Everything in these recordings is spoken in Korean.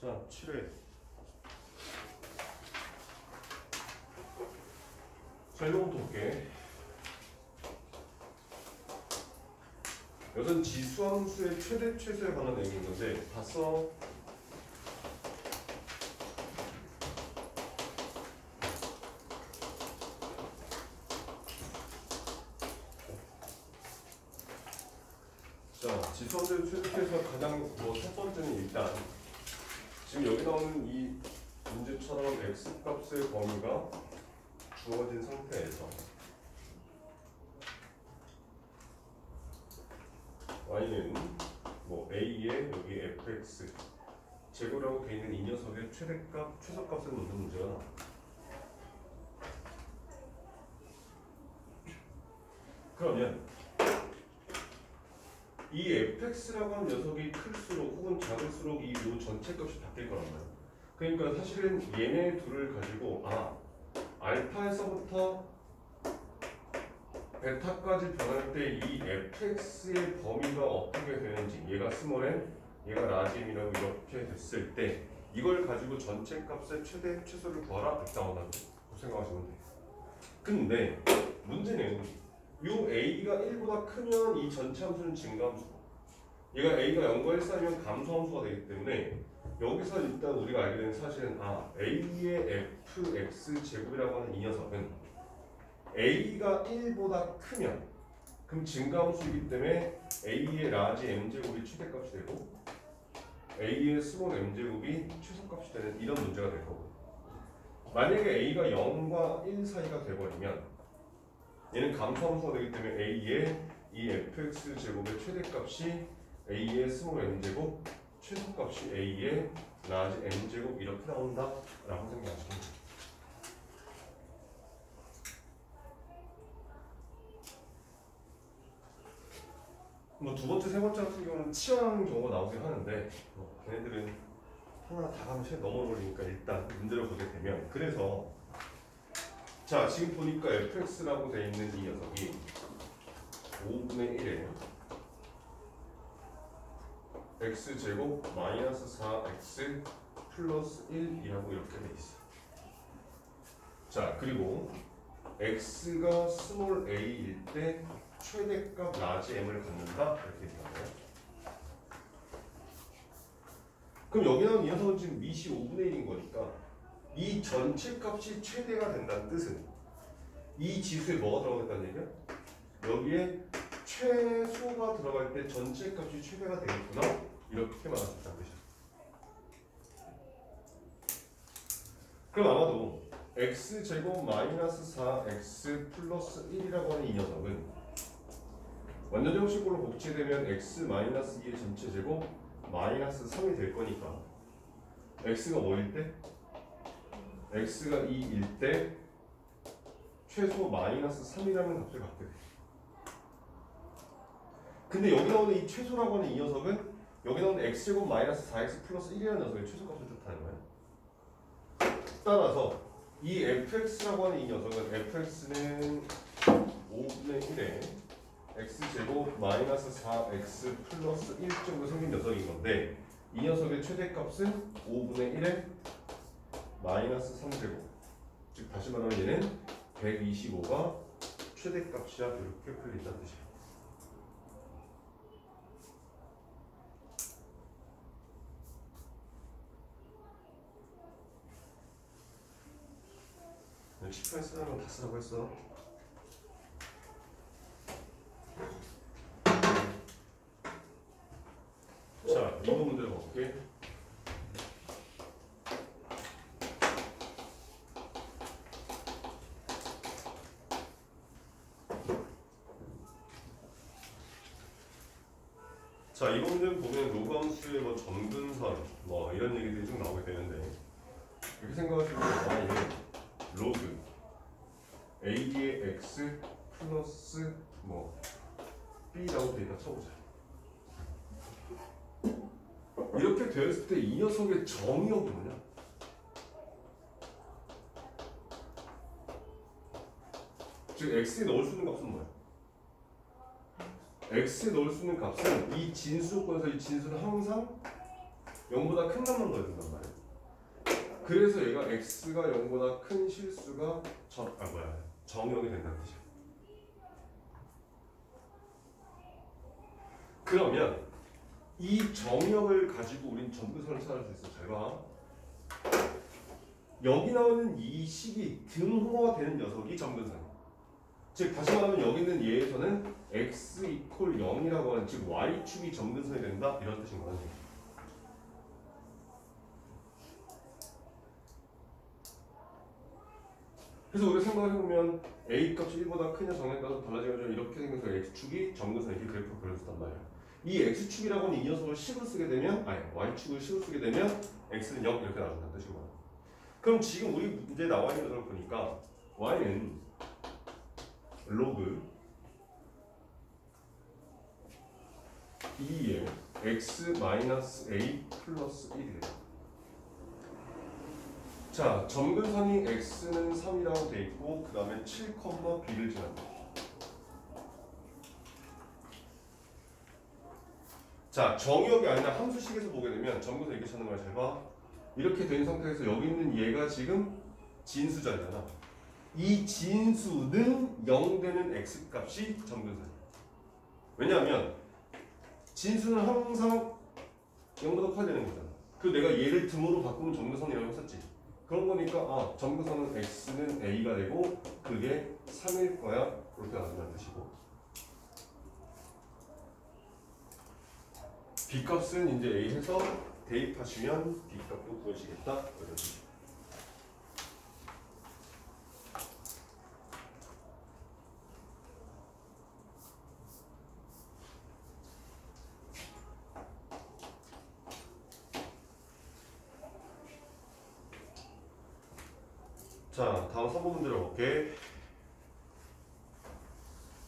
자, 7회. 자, 이거부터 볼게. 이것은 지수함수의 최대 최소에 관한 내용인 건데 봤어? 자, 지수함수의 최대 최소가 가장 첫 번째는 일단 지금 여기 나오는 이 문제처럼 x값의 범위가 주어진 상태에서 y는 뭐 a의 여기 fx 제곱이라고 되어 있는 이 녀석의 최대값, 최소값을 묻는 문제가 나와. 그러면 이 fx라고 하는 녀석이 클수록 혹은 작을수록 이 요 전체 값이 바뀔 거란 말이야. 그러니까 사실은 얘네 둘을 가지고 알파에서부터 베타까지 변할 때 이 fx의 범위가 어떻게 되는지, 얘가 스몰 m, 얘가 라지 m이라고 이렇게 됐을 때 이걸 가지고 전체 값의 최대 최소를 구하라 이렇게 나온다고 생각하시면 돼. 근데 문제는 요 a가 1보다 크면 이 전체 함수는 증가함수고, 얘가 a가 0과 1 사이면 감소함수가 되기 때문에 여기서 일단 우리가 알게 되는 사실은 a의 fx 제곱이라고 하는 이 녀석은 a가 1보다 크면 그럼 증가함수이기 때문에 a의 라지 m제곱이 최대값이 되고 a의 스몰 m제곱이 최소값이 되는 이런 문제가 될 거고, 만약에 a가 0과 1 사이가 돼버리면 얘는 감소함수가 되기 때문에 a의 이 fx 제곱의 최대값이 a의 스몰 m제곱, 최소값이 a의 라지 m제곱 이렇게 나온다 라고 생각하시면 돼요. 뭐 두 번째, 세 번째 같은 경우는 치환하는 경우가 나오긴 하는데 걔네들은 하나 다 가면 시간 넘어버리니까 일단 문제를 보게 되면, 그래서 자 지금 보니까 fx라고 되어 있는 이 녀석이 5분의 1에 x제곱 마이너스 4x 플러스 1이라고 이렇게 돼 있어. 자 그리고 x가 스몰 a일 때 최대값 라지 m을 갖는다 이렇게 되잖아요. 그럼 여기 나온 이 녀석은 지금 밑이 5분의 1인 거니까 이 전체 값이 최대가 된다는 뜻은 이 지수에 뭐가 들어가겠다는 얘기야? 여기에 최소가 들어갈 때 전체 값이 최대가 되겠구나 이렇게 말할 수 있다는 뜻이야. 그럼 아마도 x제곱 마이너스 4x 플러스 1이라고 하는 이 녀석은 완전 정식으로 복제되면 x 마이너스 2의 전체 제곱 마이너스 3이 될 거니까 x가 뭐일 때? x가 2일 때 최소 마이너스 3이라는 값을 갖게 돼. 근데 여기 나오는 이 최소라고 하는 이 녀석은 여기 나오는 x제곱 마이너스 4x 플러스 1이라는 녀석의 최소값을 뜻하는 거야. 따라서 이 fx라고 하는 이 녀석은 fx는 5분의 1에 x제곱 마이너스 4x 플러스 1쪽으로 생긴 녀석인 건데 이 녀석의 최대값은 5분의 1에 마이너스 3제곱, 즉 다시 말하면 얘는 125가 최대값이야 이렇게 풀린다는 뜻이야. 시편에 쓰는 건 다 쓰라고 했어. 자, 이거 문제를 볼게. 자, 이거 문제를 보면 로그함수의 뭐 점근선 뭐 이런 얘기들이 좀 나오게 되는데 이렇게 생각하시면 y는 로그 a의 x 플러스 뭐 b라고 되니까 쳐보자. 이렇게 되었을 때 이 녀석의 정의역이 뭐냐? 즉 x에 넣을 수 있는 값은 뭐야? x에 넣을 수 있는 값은 이 진수권에서 이 진수는 항상 0보다 큰 값만 넣어야 된단 말이야. 그래서 얘가 x가 0보다 큰 실수가 정역이 된다는 뜻이야. 그러면 이 정역을 가지고 우린 점근선을 찾을 수 있어. 잘 봐. 여기 나오는 이 식이 등호가 되는 녀석이 점근선이야. 즉 다시 말하면 여기 있는 얘에서는 x 이퀄 0이라고 하는, 즉 y축이 점근선이 된다 이런 뜻인 거야. 그래서 우리가 생각을 해보면 a 값이 1보다 크냐 정에 따라서 달라지면 이렇게 생겨서 x축이 점근선 이렇게 그래프를 그려줬단 말이야. 이 x축이라고 하는 이 녀석을 식으로 쓰게 되면, y축을 식으로 쓰게 되면 x는 0 이렇게 나온다는 뜻인 거야. 그럼 지금 우리 문제에 나와 있는 걸 보니까 y는 로그 2의 x-a 플러스 1이래요. 자, 점근선이 x는 3이라고 돼 있고 그 다음에 7,b를 지난다. 자, 정역이 아니라 함수식에서 보게 되면 점근선 이렇게 찾는 거야. 잘 봐. 이렇게 된 상태에서 여기 있는 얘가 지금 진수자잖아. 이 진수는 0 되는 x값이 점근선이야. 왜냐하면 진수는 항상 0보다 커야 되는 거잖아. 그 내가 얘를 등으로 바꾸면 점근선이라고 했었지. 그런 거니까 점근선은 x는 a가 되고 그게 3일 거야. 이렇게 나눈다는 뜻이고, b값은 이제 a 해서 대입하시면 b값도 구해지겠다. 이런 뜻이야. 자, 다음 3번 문제를 볼게.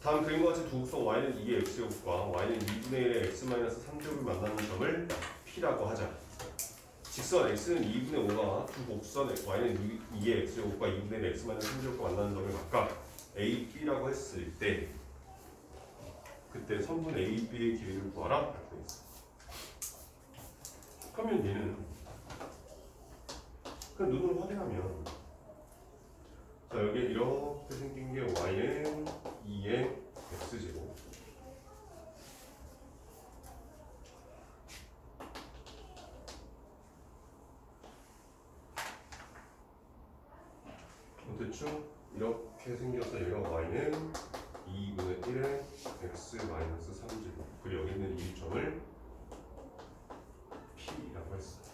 다음 그림과 같이 두 곡선 y는 2의 x제곱과 y는 2분의 1의 x-3제곱을 만나는 점을 P라고 하자. 직선 x는 2분의 5가 두 곡선 y는 2의 x제곱과 2분의 1의 x-3제곱과 만나는 점을 각각 a, b라고 했을 때 그때 선분 a, b의 길이를 구하라 이렇게 돼 있어. 그러면 얘는 그냥 눈으로 확인하면, 자, 여기 이렇게 생긴 게 y는 2의 x제곱 대충 이렇게 생겨서 얘가 y는 2분의 1의 x-3제곱, 그리고 여기 있는 이 점을 p라고 했어.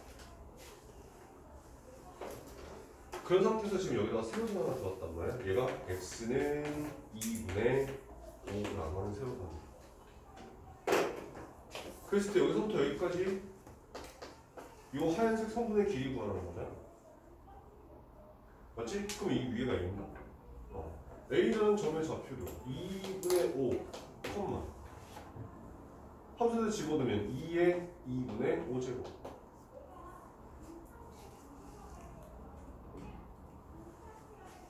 그런 상태에서 지금 여기다가 세로선 하나 두었단 말이야. 얘가 x는 2분의 5라고 하는 세로선이야. 그랬을 때 여기서부터 여기까지 이 하얀색 성분의 길이 구하라는 거잖아. 맞지? 그럼 이 위에가 A인가? A라는 점의 좌표도 2분의 5, 함수에서 집어넣으면 2의 2분의 5제곱.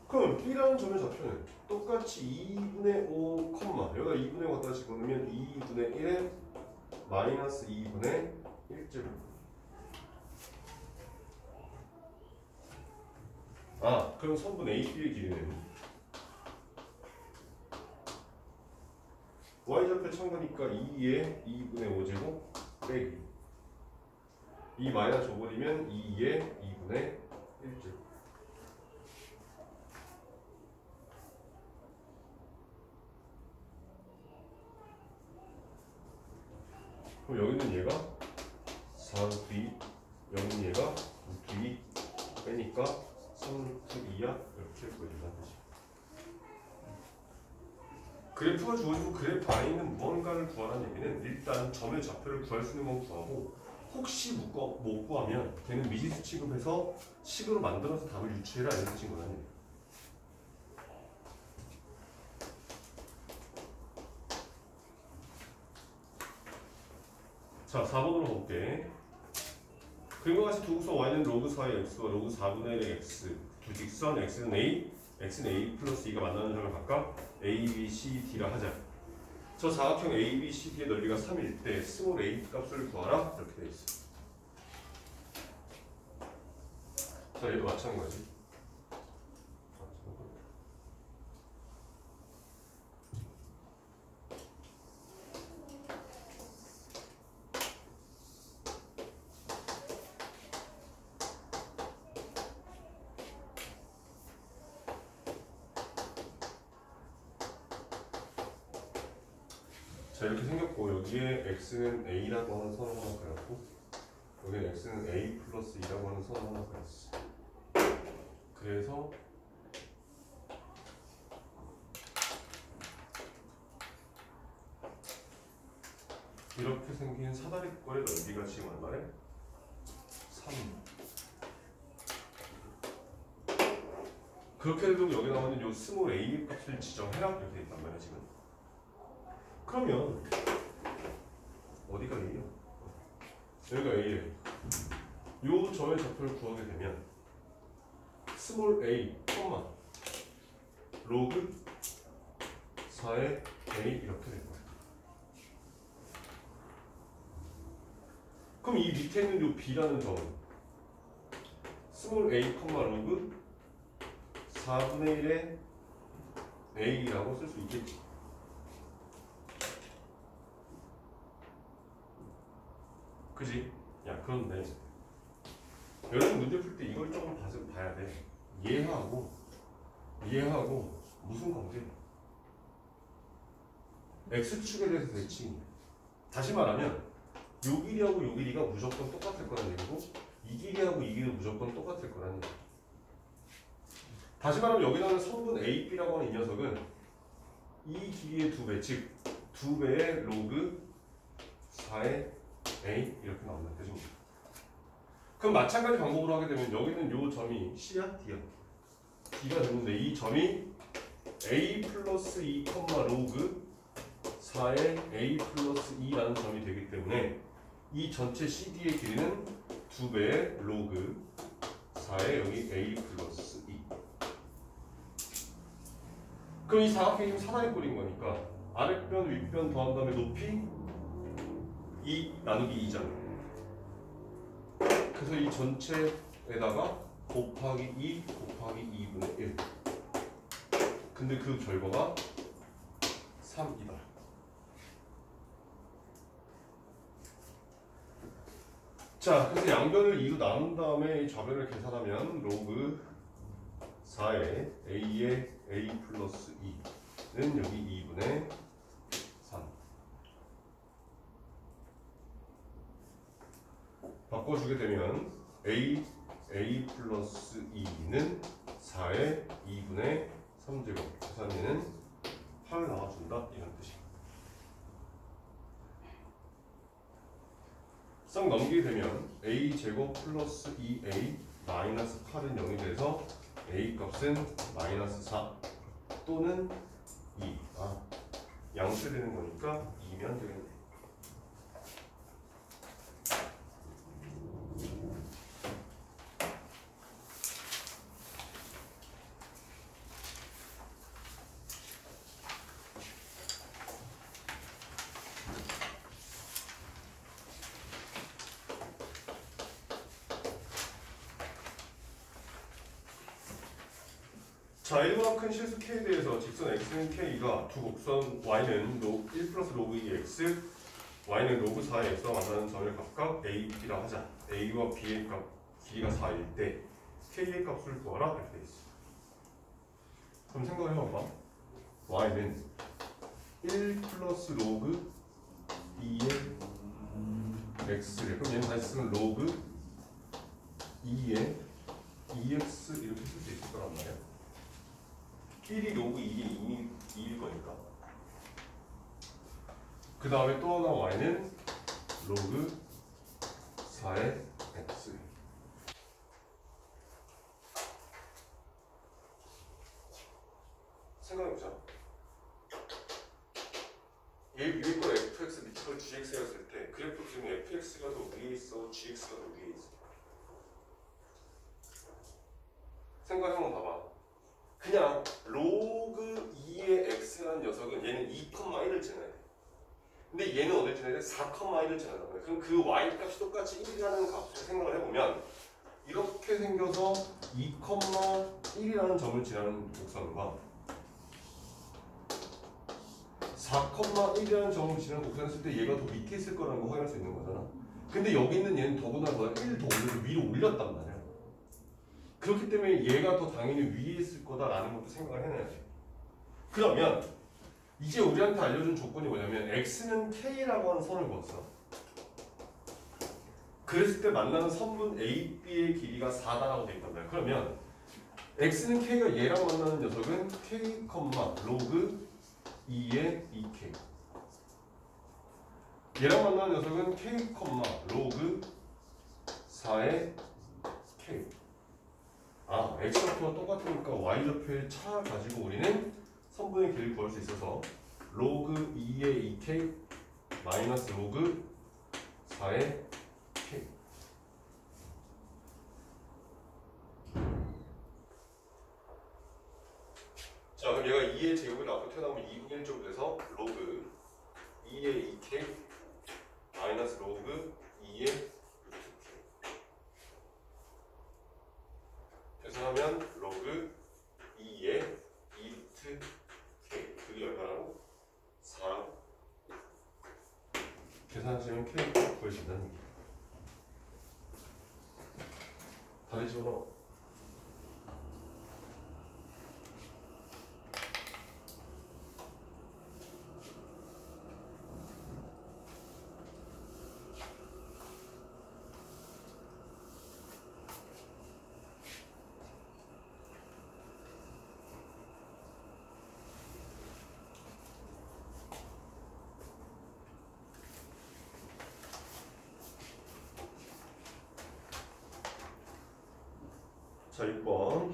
그럼 B라는 점의 좌표는 똑같이 2분의 5, 여기다 2분의 5 갖다 집어넣으면 2분의 1에 마이너스 2분의 1제곱. 그럼 선분 AB의 길이는 Y좌표 참가니까 2의 2분의 5제곱 빼기 이 마이너스 줘버리면 2의 2분의 1제곱. 그럼 여기는 얘가 4루트2, 여기는 얘가 루트2 빼니까 3루트2야 이렇게 보여준다는 뜻이야. 그래프가 주어지고 그래프 안에 있는 무언가를 구하라는 얘기는 일단 점의 좌표를 구할 수 있는 건 구하고, 혹시 못 구하면 걔는 미지수 취급해서 식으로 만들어서 답을 유추해라 이런 뜻인 거라는 얘기야. 자, 4번으로 볼게. 그림과 같이 두 곡선 y는 로그 4의 x와 로그 4분의 1의 x, 두 직선 x는 a, x는 a 플러스 2가 만나는 점을 각각 a, b, c, d라 하자. 저 사각형 a, b, c, d의 넓이가 3일 때 스몰 a 값을 구하라 이렇게 돼 있어. 자, 얘도 마찬가지. 자, 이렇게 생겼고 여기에 x는 a라고 하는 선을 하나 그렸고 여기에 x는 a 플러스 2라고 하는 선을 하나 그렸어. 그래서 이렇게 생긴 사다리꼴의 넓이가 지금 얼마래? 3. 그렇게 해도 여기 나오는 요 스몰 a 값을 지정해라 이렇게 돼 있단 말이야 지금. 그러면 어디가 a야? 여기가 a예요. 요 점의 좌표를 구하게 되면 스몰 a, 로그 4의 a 이렇게 될 거야. 그럼 이 밑에 있는 요 b라는 점은 스몰 a, 로그 4분의 1의 a라고 쓸 수 있겠지. 그지? 야, 그런데 여러분 문제 풀 때 이걸 조금 봐야 돼. 얘하고 무슨 관계? x축에 대해서 대칭. 다시 말하면 요 길이하고 요 길이가 무조건 똑같을 거라는 얘기고 이 길이하고 이 길이도 무조건 똑같을 거라는 얘기. 다시 말하면 여기 나오는 성분 AB라고 하는 이 녀석은 이 길이의 2배, 즉 2배의 로그 4의 A 이렇게 나온다는 뜻입니다. 그럼 마찬가지 방법으로 하게 되면 여기는 요 점이 C야? D야? D가 되는데 이 점이 A 플러스 2, 로그 4의 A 플러스 2라는 점이 되기 때문에 이 전체 CD의 길이는 2배의 로그 4의 여기 A 플러스 2. 그럼 이 사각형이 사다리꼴인 거니까 아랫변 윗변 더한 다음에 높이 2 나누기 2잖아. 그래서 이 전체에다가 곱하기 2 곱하기 2분의 1. 근데 그 결과가 3이다. 자, 그래서 양변을 2로 나눈 다음에 이 좌변을 계산하면 로그 4의 a의 a 플러스 2는 여기 2분의 3. 바꿔주게 되면 a 플러스 2는 4의 2분의 3제곱. 계산에는 8 나와준다 이런 뜻입니다. 싹 넘기게 되면 a제곱 플러스 2a 마이너스 8은 0이 돼서 a 값은 마이너스 4 또는 2. 양수되는 거니까 2면 되겠네. 자, 1보다 큰 실수 k에 대해서 직선 x는 k가 두 곡선 y는 1 플러스 로그 2x, y는 로그 4의 x와 만나는 점을 각각 a, b라 하자. a와 b의 값 길이가 4일 때 k의 값을 구하라 이렇게 돼 있어. 그럼 생각을 해봐봐. y는 1 플러스 로그 2의 x를, 그럼 얘는 다시 쓰면 로그 2의 2x 이렇게 쓸 수 있을 거란 말이야. 1이 로그 2의 2일 거니까. 그 다음에 또 하나 y는 로그 4의 x. 생각해보자. 얘 위에 거 fx 밑에 거 gx였을 때 그래프 지금 fx가 더 위에 있어, gx가 더 위에 있어. 생각 한번 봐봐. 그냥 로그 2의 x라는 녀석은 얘는 2,1을 지나야 돼. 근데 얘는 어딜 지나야 돼? 4,1을 지나야 돼. 그럼 그 y 값이 똑같이 1이라는 값을 생각을 해보면 이렇게 이렇게 생겨서 2,1이라는 점을 지나는 곡선과 4,1이라는 점을 지나는 곡선을 했을 때 얘가 더 밑에 있을 거라는 거 확인할 수 있는 거잖아. 근데 여기 있는 얘는 더구나 1 더 올려서 위로 올렸단 말이야. 그렇기 때문에 얘가 더 당연히 위에 있을 거다라는 것도 생각을 해놔야 돼. 그러면 이제 우리한테 알려준 조건이 뭐냐면 x는 k라고 하는 선을 그었어. 그랬을 때 만나는 선분 AB의 길이가 4다라고 돼 있단 말이야. 그러면 x는 k가 얘랑 만나는 녀석은 k, 로그 2의 2k. 얘랑 만나는 녀석은 k, 로그 4의 k. 아, x좌표와 똑같으니까 y좌표의 차 가지고 우리는 선분의 길이를 구할 수 있어서 로그 2의 2k 마이너스 로그 4의 k. 자, 그럼 얘가 2의 제곱을 앞으로 튀어나오면 2분의 1쪽으로 돼서 로그 2의 2k 마이너스 로그 2의 루트 k. 계산하면 로그 2의 2루트 k. 그게 얼마라고? 4. 계산하시면 k 구해진다는 얘기예요. 다리 집어넣어. 자, 6번.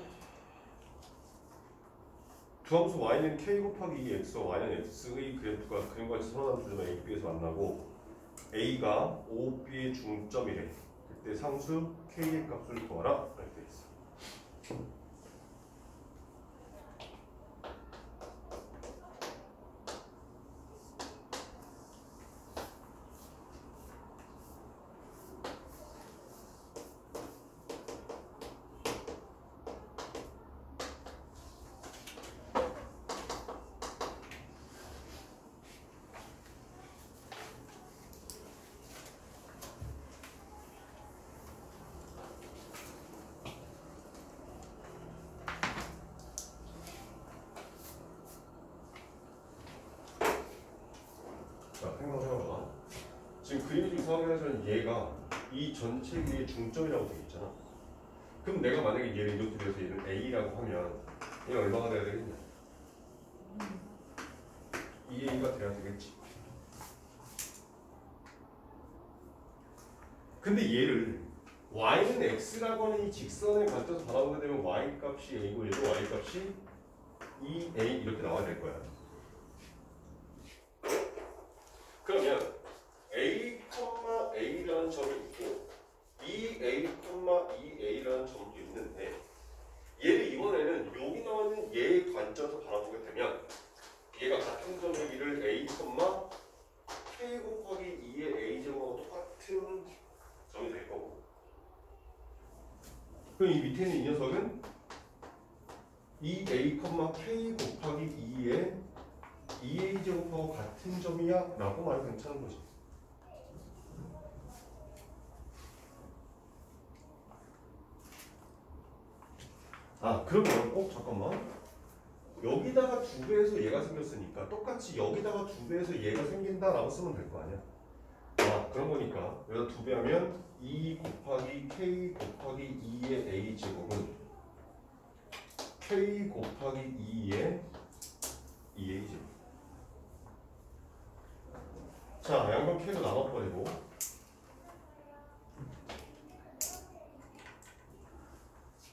두 함수 y는 k 곱하기 2x와 y는 x의 그래프가 그림과 같이 선호하는 두 점 a, b에서 만나고 a가 o, b의 중점이래. 그때 상수 k의 값을 구하라 이렇게 돼 있어. 자, 생각해봐. 지금 그림이 좀 이상하게 하지만 얘가 이 전체 위의 중점이라고 되어 있잖아. 그럼 내가 만약에 얘를 이렇게 돼서 얘를 A라고 하면 얘가 얼마가 돼야 되겠냐? 2A가 돼야 되겠지. 근데 얘를 Y는 X라고 하는 이 직선의 관점에서 바라보게 되면 Y 값이 A고 얘도 Y 값이 2A 이렇게 나와야 될 거야. 그러면 A, A라는 점이 있고 2A, 2A라는 점도 있는데 얘를 이번에는 여기 나오는 얘의 관점에서 바라보게 되면 얘가 같은 점이기를 A, K 곱하기 2의 A 제곱하고 똑같은 점이 될 거고 그럼 이 밑에 있는 이 녀석은 2A, K 곱하기 2의 2A 제곱하고 같은 점이야? 라고 말해도 괜찮은 거지. 아, 그러면 잠깐만. 여기다가 2배에서 얘가 생겼으니까 똑같이 여기다가 2배에서 얘가 생긴다라고 쓰면 될 거 아니야. 아, 그런 거니까 여기다 2배 하면 2 곱하기 K 곱하기 2의 A 제곱은 K 곱하기 2의 2A 제곱. 자, 양변 K로 나눠버리고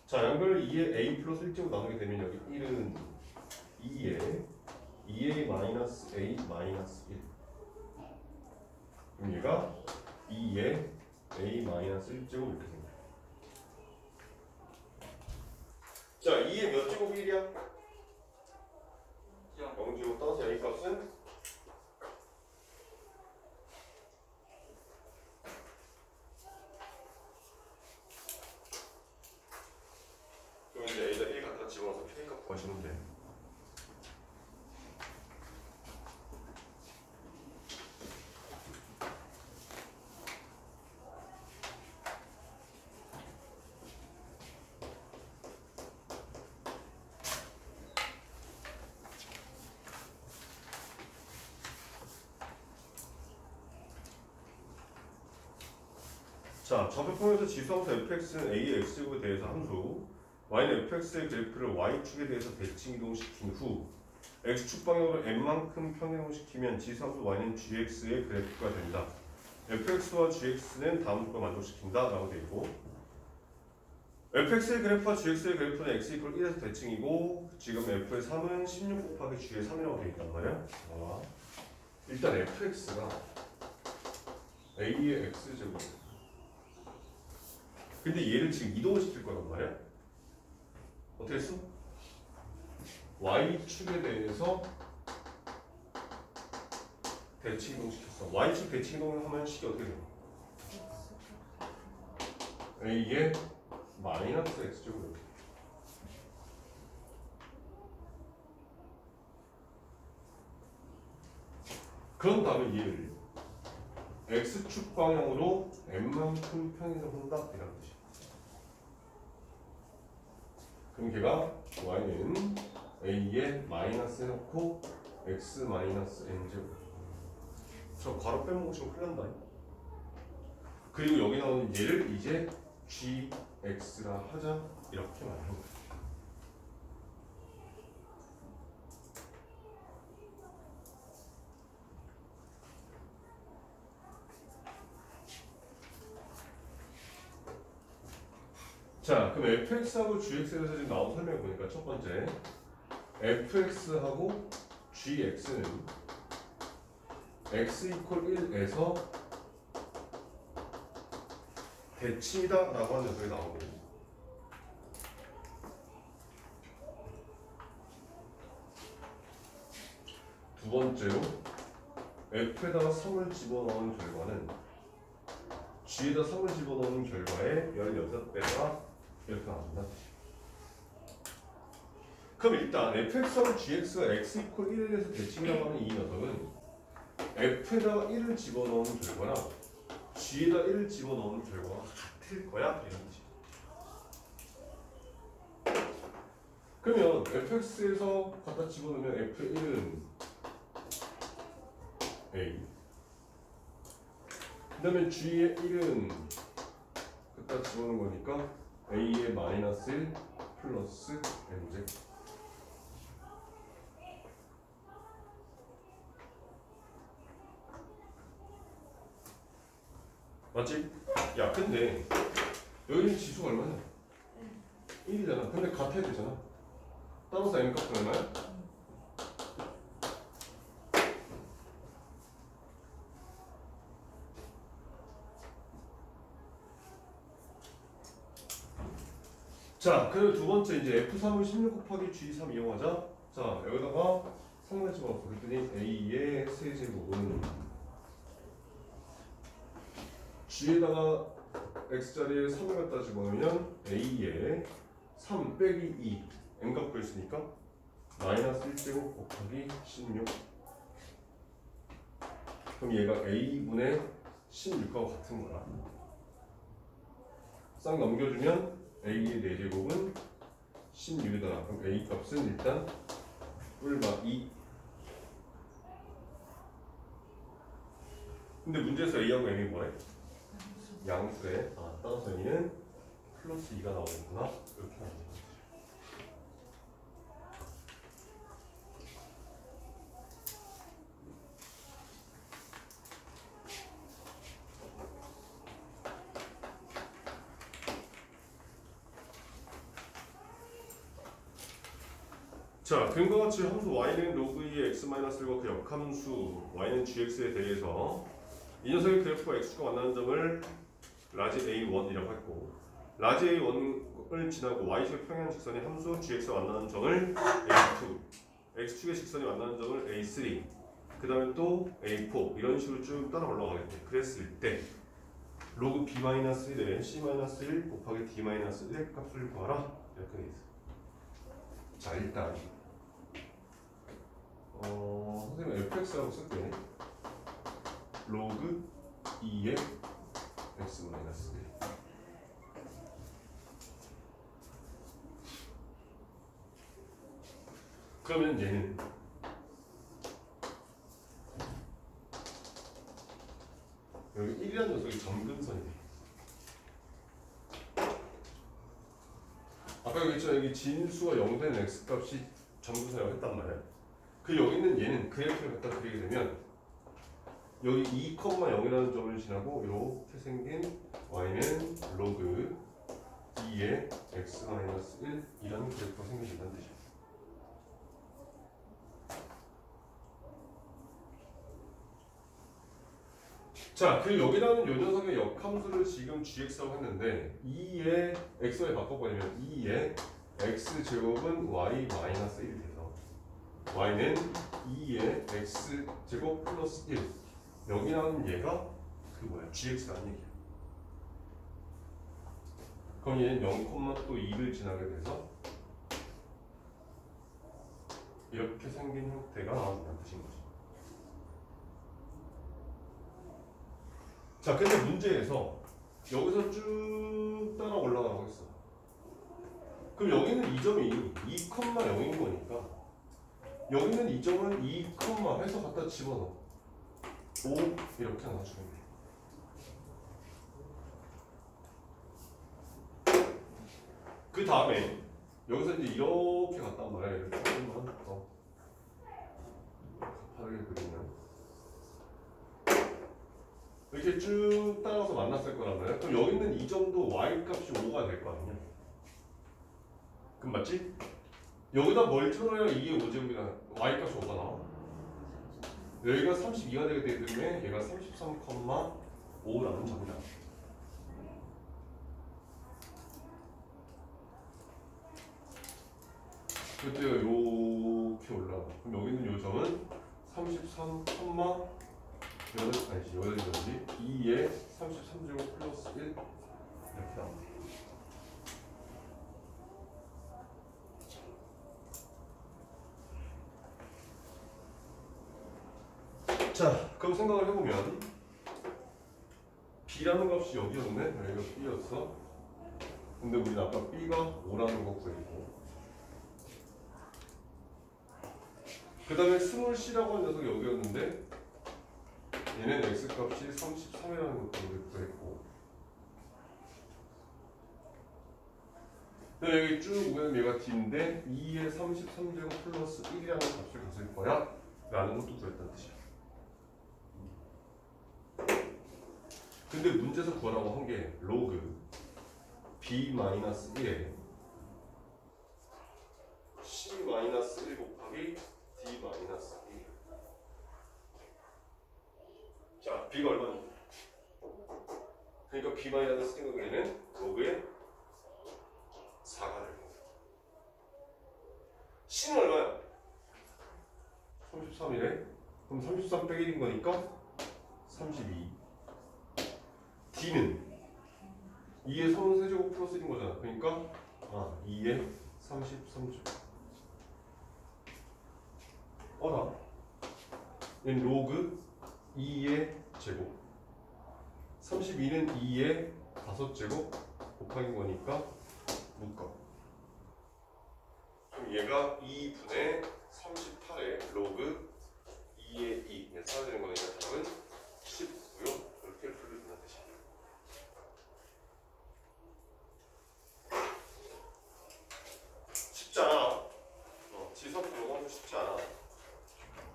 자, 양변을 2의 A 플러스 1제곱 나누게 되면 여기 1은 2의 2A 마이너스 A 마이너스 1 그럼 얘가 2의 A 마이너스 1제곱 이렇게 생겨요. 자, 2의 몇 제곱 1이야? 0제곱 따라서 A 값은 구하시면 돼요. 자, 접속형에서 지수함수 fx는 a의 x제곱에 대해서 함수 y는 fx의 그래프를 y축에 대해서 대칭 이동시킨 후 x축 방향으로 n만큼 평이동시키면 지수함수 y는 gx의 그래프가 된다. fx와 gx는 다음 조건을 만족시킨다 라고 되어 있고, fx의 그래프와 gx의 그래프는 x 이퀄 1에서 대칭이고 지금 f의 3은 16 곱하기 g의 3이라고 되어 있단 말이야. 일단 fx가 a의 x제곱, 근데 얘를 지금 이동을 시킬 거란 말이야. 어떻게 했어? y축에 대해서 대칭 이동시켰어. y축 대칭 이동하면 식이 어떻게 돼? a의 마이너스 x제곱. 그런 다음에 얘를 x축 방향으로 n만큼 평행이동한다 이런 뜻이야. 그럼 걔가 y는 a에 마이너스 해놓고 x 마이너스 n제곱. 저 괄호 빼먹으시면 큰일 난다. 그리고 여기 나오는 얘를 이제 gx라 하자 이렇게 말하는 거야. 자, 그럼 fx하고 gx에 대해서 지금 나온 설명을 보니까 첫 번째 fx하고 gx는 x 이퀄 1에서 대칭이다 라고 하는 녀석이 나오고, 두 번째로 f에다가 3을 집어넣은 결과는 g에다 3을 집어넣은 결과에 16배가 이렇게 나온다. 그럼 일단 fx하고 gx가 x 이퀄 1에서 대칭이라고 하는 이 녀석은 f에다가 1을 집어넣은 결과랑 g에다 1을 집어넣은 결과가 같을 거야 이런 뜻이야. 그러면 fx에서 갖다 집어넣으면 f1은 a, 그 다음에 g의 1은 갖다 집어넣은 거니까 a의 마이너스 1 플러스 n제곱. 맞지? 야, 근데 여기는 지수가 얼마냐? 1이잖아. 근데 같아야 되잖아. 따라서 n 값은 얼마야? 자, 그리고 두 번째 이제 f3을 16 곱하기 g3 이용하자. 자, 여기다가 3을 집어넣었어. 그랬더니 a의 세제곱은 g에다가 x자리에 3을 갖다 집어넣으면 a의 3 빼기 2 n값 구했으니까 마이너스 1제곱 곱하기 16. 그럼 얘가 a분의 16하고 같은 거야. 싹 넘겨주면 a의 4제곱은 16이다. 그럼 a 값은 일단 뿔마 2. 근데 문제에서 a하고 m이 뭐래? 양수래. 따라서 a는 플러스 2가 나오는구나. 이렇게 나오는 거지. 자, 그림과 같이 함수 y는 로그 2의 x-1과 그 역함수 y는 gx에 대해서 이 녀석의 그래프와 x축과 만나는 점을 라지 A1이라고 했고, 라지 A1을 지나고 y축의 평행 직선의 함수 gx와 만나는 점을 A2, x축의 직선이 만나는 점을 A3, 그 다음에 또 A4 이런 식으로 쭉 따라 올라가겠네. 그랬을 때 로그 B-1에 C-1 곱하기 D-1의 값을 구하라 이렇게 돼 있어. 자 일단 선생님 fx라고 쓸게. 로그 2의 x 마이너스 1. 그러면 얘는 여기 1이라는 녀석이 점근선이 돼. 아까 여기 있잖아. 여기 진수가 0 되는 x값이 점근선이라고 했단 말이야. 그 여기 있는 얘는 그래프를 갖다 그리게 되면 여기 2,0이라는 점을 지나고 이렇게 생긴 y는 로그 2의 x-1 이라는 그래프가 생겨진다는 뜻이야. 자, 그 여기라는 요 녀석의 역함수를 지금 gx라고 했는데 2의 x에 바꿔버리면 2의 x제곱은 y-1이 돼서 y는 2의 x제곱 플러스 1. 여기 나오는 얘가 그 뭐야? gx라는 얘기야. 그럼 얘는 0,2를 지나게 돼서 이렇게 생긴 형태가 나온다는 뜻인 거지. 자, 근데 문제에서 여기서 쭉 따라 올라가라고 했어. 그럼 여기는 이 점이 2,0인 거니까 여기는 이 점을 2, 해서 갖다 집어넣어. 5 이렇게 나눠주면 돼. 그 다음에 여기서 이제 이렇게 갔단 말이야. 이렇게 조금만 더 가파르게 그리면 이렇게 쭉 따라서 만났을 거란 말이야. 그럼 여기 있는 이 점도 y 값이 5가 될 거 아니냐? 그럼 맞지? 여기다 뭘 집어넣어야 이게 5제곱이나 y 값이 5가 나와. 여기가 32가 되게 되기 때문에 얘가 33,5라는 점이다. 그때가 이렇게 올라가. 그럼 여기 있는 이 점은 33, 아니지, 여기까지 2에 33제곱 플러스 1 이렇게 나옵니다. 자, 그럼 생각을 해보면 B라는 값이 여기였네? 여기가 B였어. 근데 우리는 아까 B가 5라는 거 구했고 그 다음에 스몰 C라고 하는 녀석이 여기였는데 얘는 X값이 33이라는 것도 우리 구했고 그 여기 쭉 오면 얘가 D인데 2의 33제곱 플러스 1이라는 값을 가질 거야 라는 것도 구했다는 뜻이야. 근데 문제에서 구하라고 한 게 로그 b-1에 c-1 곱하기 d-1. 자, b가 얼마니? 그러니까 b-1은 로그의 4가 될 거야. c는 얼마야? 33이래? 그럼 33 빼기 1인 거니까 32. D는 2의 33제곱 플러스 1인 거잖아. 그러니까 2의 33제곱. 나 얘는 로그 2의 제곱. 32는 2의 5제곱 곱하기 거니까 묶어. 그럼 얘가 2분의 38의 로그 2의 2. 사라지는 거니까 답은 19요. 이렇게 풀어준다는 뜻이야. 쉽지 않아. 지석 들어가면 쉽지 않아.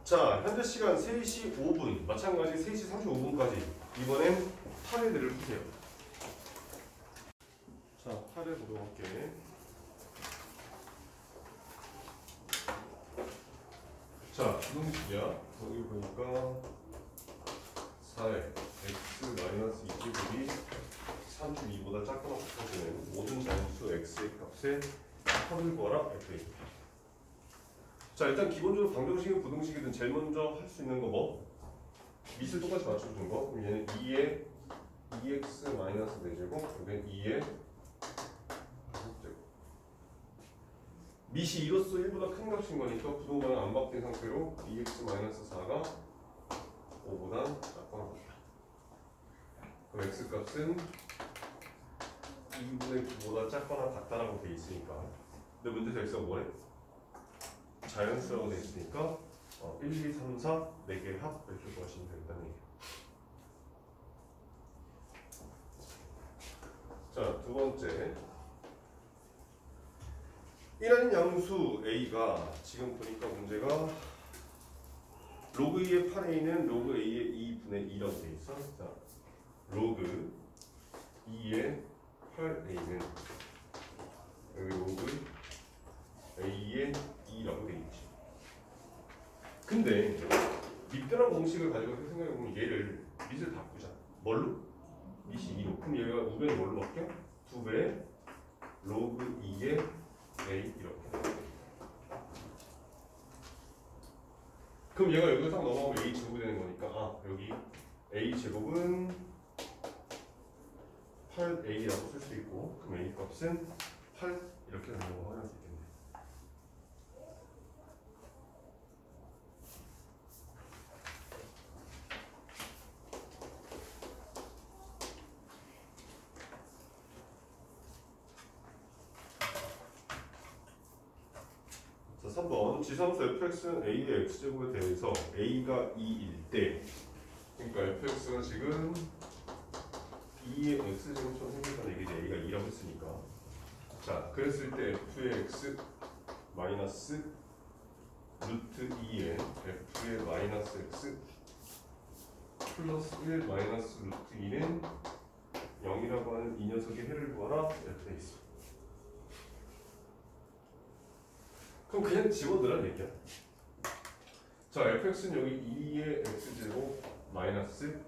자, 현재 시간 3시 5분. 마찬가지 3시 35분까지. 이번엔 8회들을 푸세요. 자, 8회 보도록 할게. 자, 부동식이야. 여기 보니까 4의 x-2제곱이 32보다 작거나 같아지는 모든 단수 x의 값에 합을 구하라. FA. 자, 일단 기본적으로 방정식이든 부등식이든 제일 먼저 할 수 있는 거 뭐? 밑을 똑같이 맞춰주는 거. 그럼 얘는 2의 2x-4제곱, 여기는 2의 5제곱. 밑이 2로서 1보다 큰 값인 거니까 부동간은 안 바뀐 상태로 2x-4가 5보다 작거나 같다. 그럼 x값은 2분의 9보다 작거나 같다라고 돼 있으니까. 근데 문제에서 x가 뭐래? 자연수라고 돼 있으니까 1, 2, 3, 4 4개의 합 이렇게 구하시면 된다는 얘기예요. 자, 두 번째. 이라는 양수 a가 지금 보니까 문제가 로그 2의 8a는 로그 a의 2분의 2라고 돼 있어. 자, 로그 2의 8a는 여기 로그 a의 2라고 돼 있지. 근데 밑변환 공식을 가지고 생각해보면 얘를 밑을 바꾸자. 뭘로? 밑이 2로. 그럼 얘가 우변이 뭘로 바뀌어? 2배의 로그 2의 a 이렇게. 그럼 얘가 여기서 딱 넘어가면 a 제곱이 되는 거니까 여기 a 제곱은 8a라고 쓸 수 있고, 그럼 a 값은 8 이렇게 되는 거 확인할 수 있겠네. 자, 3번 지상수 fx는 a의 x제곱에 대해서 a가 2일 때, 그러니까 fx가 지금 2의 x제곱처럼 생겼다는 얘기지. a가 2라고 했으니까. 자, 그랬을 때 f의 x 마이너스 루트 2의 f의 마이너스 x 플러스 1 마이너스 루트 2는 0이라고 하는 이 녀석의 해를 구하라 이렇게 돼 있어. 그럼 그냥 집어넣으란 얘기야. 자, fx는 여기 2의 x제곱 마이너스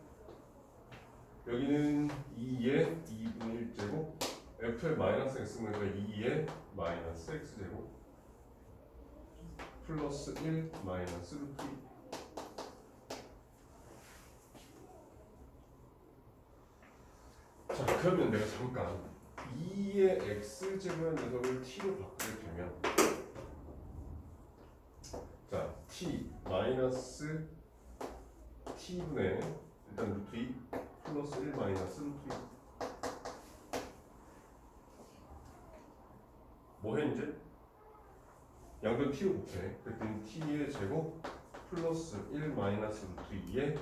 여기는 2의 2분의 1제곱 f의 마이너스 x니까 2의 마이너스 x제곱 플러스 1 마이너스 루트 2. 자, 그러면 내가 잠깐 2의 x제곱의 녀석을 t로 바꾸게 되면, 자, t 마이너스 t분의 일단 루트 2 플러스 1 마이너스 루트 2. 뭐해 이제? 양변 t로 곱해. 그랬더니 t의 제곱 플러스 1 마이너스 루트 2에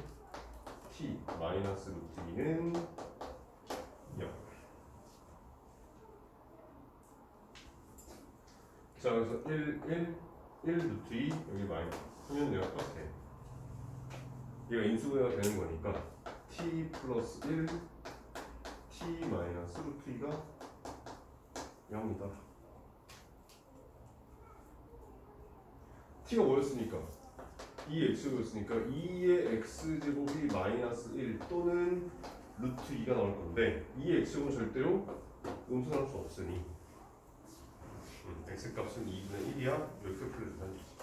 t 마이너스 루트 2는 0. 자, 그래서 1 루트 2 여기 마이너스 하면 얘가 똑같아. 얘가 인수분해가 되는 거니까 t 플러스 1 t 마이너스 루트 2가 0이다. t가 뭐였습니까? 2의 x제곱이었으니까 2의 x제곱이 마이너스 1 또는 루트 2가 나올 건데 2의 x제곱은 절대로 음수할 수 없으니 x값은 2분의 1이야. 이렇게 풀려준다는 얘기지.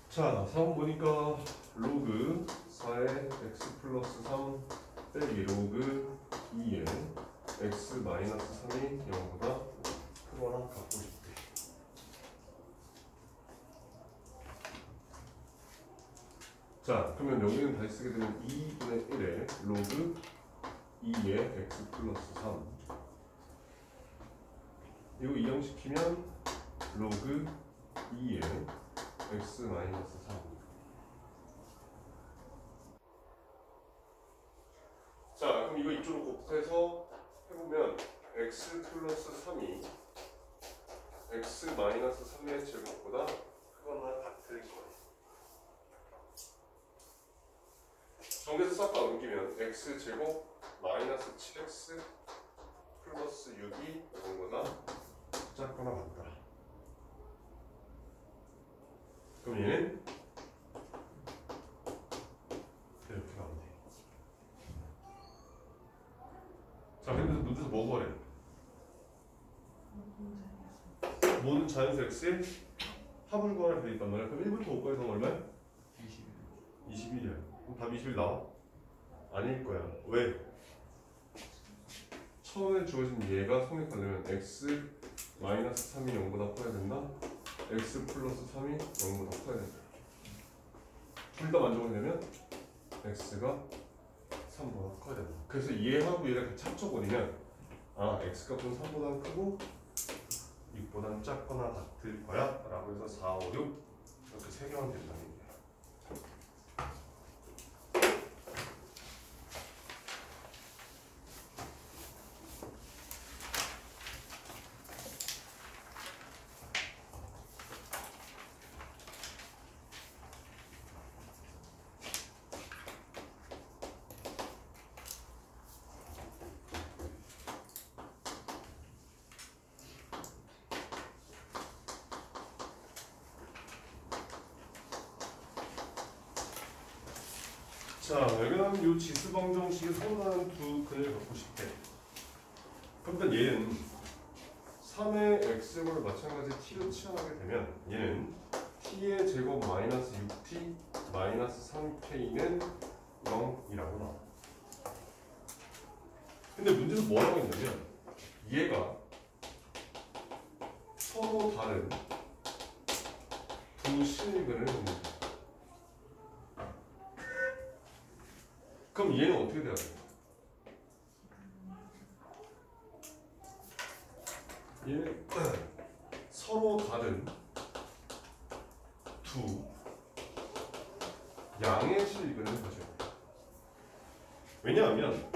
자, 4번 보니까 로그 4의 x 플러스 3 빼기 로그 2의 x 마이너스 3이 0보다 크거나 같고 싶대. 자, 그러면 여기는 다시 쓰게 되면 2분의 1의 로그 2의 x 플러스 3 이거 이항시키면 로그 2의 x 마이너스 3. 자, 그럼 이거 이쪽으로 곱해서 해보면 x 플러스 3이 x 마이너스 3의 제곱보다 크거나 같을 거예요. 정계수 싹다 옮기면 x 제곱 마이너스 7x 플러스 6이 이거보다 작거나 같다. 그럼 얘는 이렇게 가면 돼. 자, 근데 문제에서 뭐 구하래? 모든 자연수 x의 합을 구하라 되어 있단 말이야. 그럼 1부터 5까지 얼마야? 21이야. 그럼 답 21 나와? 아닐 거야. 왜? 처음에 주어진 얘가 성립하려면 x 마이너스 3이 0보다 커야 된다. x 플러스 3이 0보다 커야 된다. 둘 다 만족하려면 x가 3보다 커야 된다. 그래서 얘하고 얘를 같이 합쳐버리면 x 값은 3보다 크고 6보다 작거나 같을 거야 라고 해서 4, 5, 6 이렇게 세 개만 된다는 얘기야. 자, 여기는 이 지수방정식에 서로 다른 두 근을 갖고 싶대. 그럼 일단 얘는 3의 x제곱을 마찬가지 t로 치환하게 되면 얘는 t의 제곱 마이너스 6t 마이너스 3k는 0이라고 나와. 근데 문제는 뭐라고 했냐면 얘가 서로 다른 두 실근을 갖는다. 그럼 얘는 어떻게 돼야 돼? 얘는 서로 다른 두 양의 실근을 가져야 돼. 왜냐하면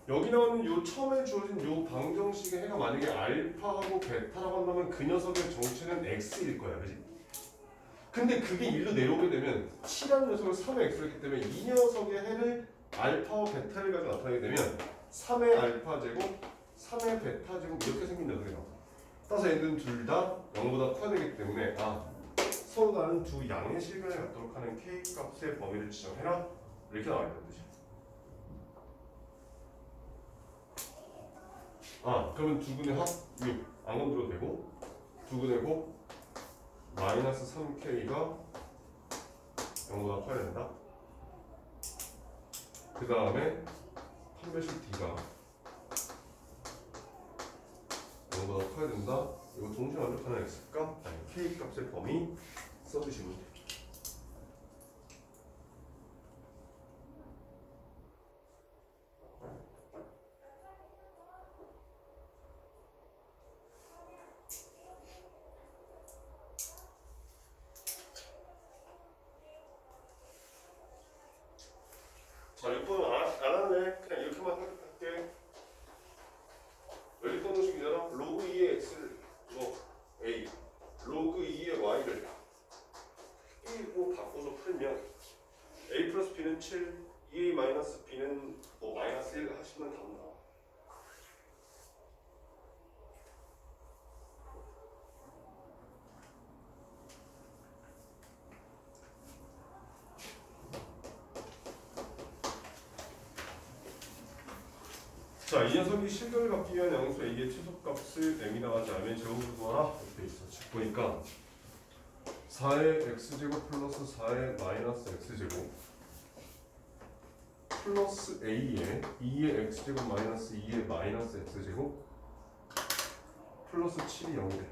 여기 나오는 요 처음에 주어진 요 방정식의 해가 만약에 알파하고 베타라고 한다면 그 녀석의 정체는 x일 거야, 그지? 근데 그게 1로 내려오게 되면 t라는 녀석을 3의 x로 했기 때문에 이 녀석의 해를 알파와 베타를 가지고 나타나게 되면 3의 알파 제곱, 3의 베타 제곱 이렇게 생긴 녀석이 나와. 따라서 얘들은 둘 다 0보다 커야 되기 때문에 서로 다른 두 양의 실근을 갖도록 하는 k 값의 범위를 지정해라 이렇게 나와 있는 뜻이야. 그러면 두 근의 합 6 안 건드려도 되고 두 근의 곱 마이너스 3k가 0보다 커야 된다. 그 다음에 판별식 D가 0보다 커야 된다. 이거 동시에 만족하는 X값, K 값의 범위 써주시면 돼요. 자, 6번은 안 하네. 그냥 이렇게만 할게. 연립 방정식이잖아. 로그 2의 x를 a, 로그 2의 y를 1로 바꿔서 풀면 a 플러스 b는 7, 2a 마이너스 b는 마이너스 1 하시면 답 나와. 자, 이 녀석이 실근을 갖기 위한 양수 a의 최소값을 m이라고 하지 않으면 제곱을 구하라 이렇게 돼 있어. 즉 보니까 4의 x제곱 플러스 4의 마이너스 x제곱 플러스 a의 2의 x제곱 마이너스 2의 마이너스 x제곱 플러스 7이 0이래.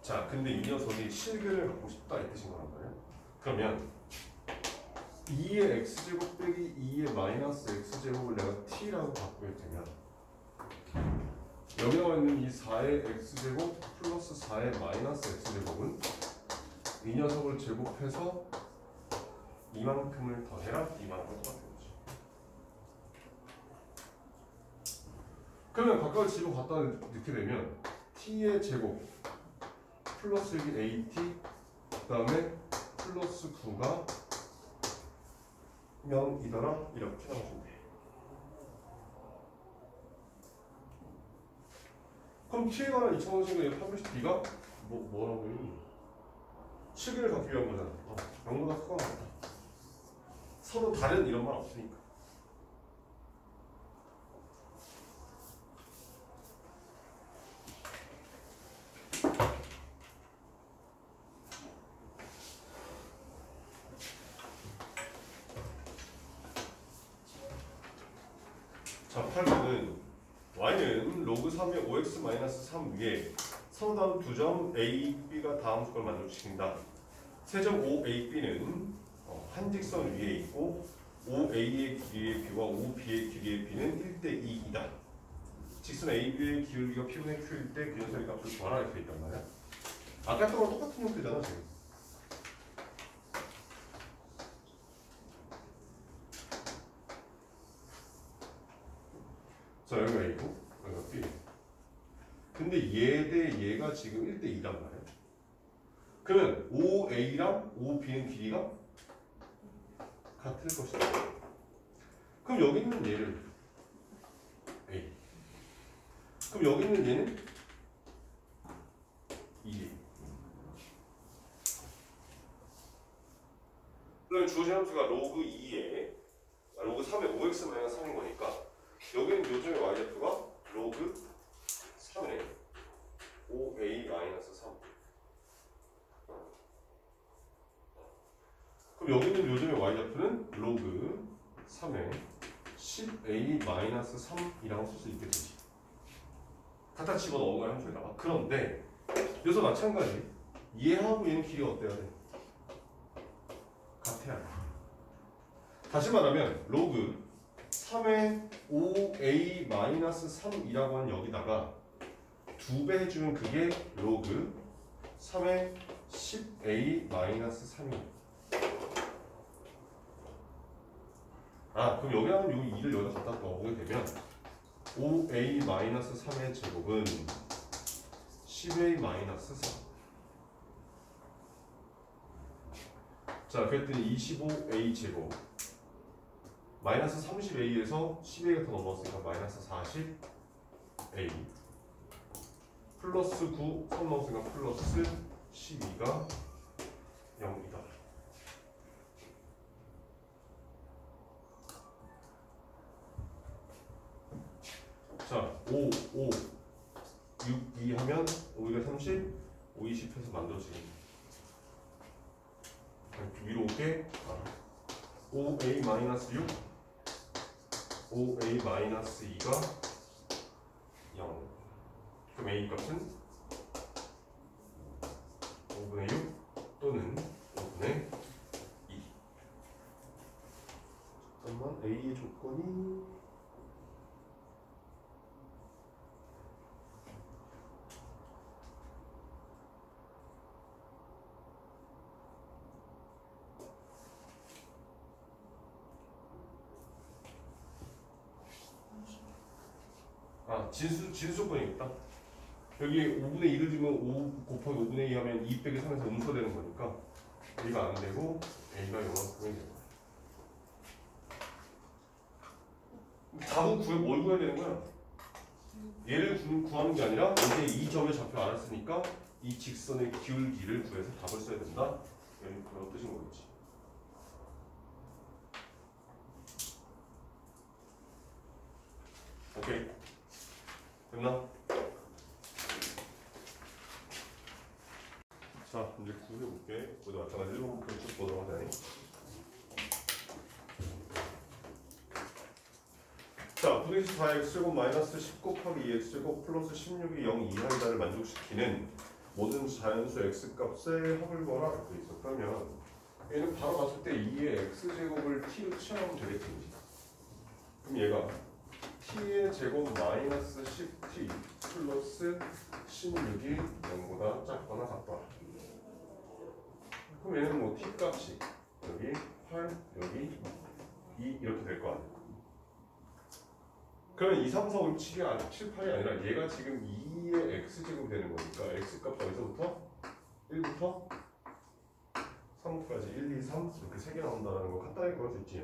자, 근데 이 녀석이 실근을 갖고 싶다 이 뜻인 거란 말이야. 그러면 2의 x제곱 빼기 2의 마이너스 x제곱을 내가 t라고 바꾸게 되면 여기 나와 있는 이 4의 x제곱 플러스 4의 마이너스 x제곱은 이 녀석을 제곱해서 이만큼을 더해라 이만큼을 더하는 거지. 그러면 각각을 집어 갖다 넣게 되면 t의 제곱 플러스 여기 at 그 다음에 플러스 9가 0이더라 이렇게 나오시면 돼. 그럼 t에 관한 2차원식의 판별식 B가 뭐라고요? 실근을 갖기 위한 거잖아. 0보다 크거나 같다. 서로 다른 이런 말 없으니까. 자, 8번은 y는 로그 3의 5x-3 위에 선호다운 2점 a, b가 다음 수걸 만족시킨다. 세점 5ab는 한 직선 위에 있고 5a의 길이의 b와 5b의 길이의 b는 1대 2이다. 직선 AB의 기울기가 P분의 Q일 때 그 녀석의 값을 구하라 이렇게 있단 말이야. 아까 거랑 똑같은 형태잖아 지금. 자, 여기가 A고 여기가 B. 근데 얘 대 얘가 지금 1대 2란 말이야. 그러면 5A랑 5B는 길이가 같을 것이다. 그럼 여기 있는 얘를 A. 그럼 여기 있는 얘는 2. 그러면 주어진 함수가 로그 2에 로그 3의 5x-3인 거니까 여기는 요점의 y좌표가 로그 3의 5a-3. 그럼 여기 있는 요점의 y좌표는 로그 3의 10a-3이라고 쓸 수 있게 되지. 갖다 집어넣은 거야 함수에다가. 그런데 여기서 마찬가지 얘하고 얘는 길이가 어때야 돼? 같아야 돼. 다시 말하면 로그 3의 5a-3이라고 하는 여기다가 2배 해주면 그게 로그 3의 10a-3이야. 아, 그럼 여기 하면 이 2를 여기다 갖다 넣어보게 되면 5a-3의 제곱은 10a-3. 자, 그랬더니 25a 제곱 마이너스 30a에서 10a가 더 넘어왔으니까 마이너스 40a 플러스 9 3 넘었으니까 플러스 12가 0이다. 자, 5, 5, 6, 2 하면 5가 30, 5, 20 해서 만들어지겠네. 위로 올게. 5a-6, 5a-2가 0. 그럼 a 값은 5분의 6 또는 5분의 2. 잠깐만, a의 조건이 진수 조건이 있다. 여기 5분의 2를 주면 5 곱하기 5분의 2 하면 2 빼기 3에서 음수되는 거니까 A가 안 되고 A가 요만큼이 되는 거야. 답은 뭘 구해야 되는 거야? 얘를 구하는 게 아니라 이제 이 점의 좌표 알았으니까 이 직선의 기울기를 구해서 답을 써야 된다. 그런 뜻인 거겠지. 오케이. 됐나? 자, 이제 9 해볼게. 모두 마찬가지 1번부터 쭉 보도록 하자니. 자, 9x4x제곱 마이너스 10 곱하기 2x제곱 플러스 16이 0 이하이다를 만족시키는 모든 자연수 x값의 합을 구하라 이렇게 있어. 그러면 얘는 바로 봤을 때 2의 x제곱을 t로 취하면 되겠지. 그럼 얘가 t의 제곱 마이너스 10t 플러스 16이 0보다 작거나 같더라. 그럼 얘는 뭐 t 값이 여기 8, 여기 2 이렇게 될 거 아니야. 그러면 2, 3, 4, 5, 6, 7이 7, 8이 아니라 얘가 지금 2의 x제곱이 되는 거니까 x값 어디서부터? 1부터 3까지 1, 2, 3 이렇게 3개 나온다는 거 간단하게 구할 수 있지.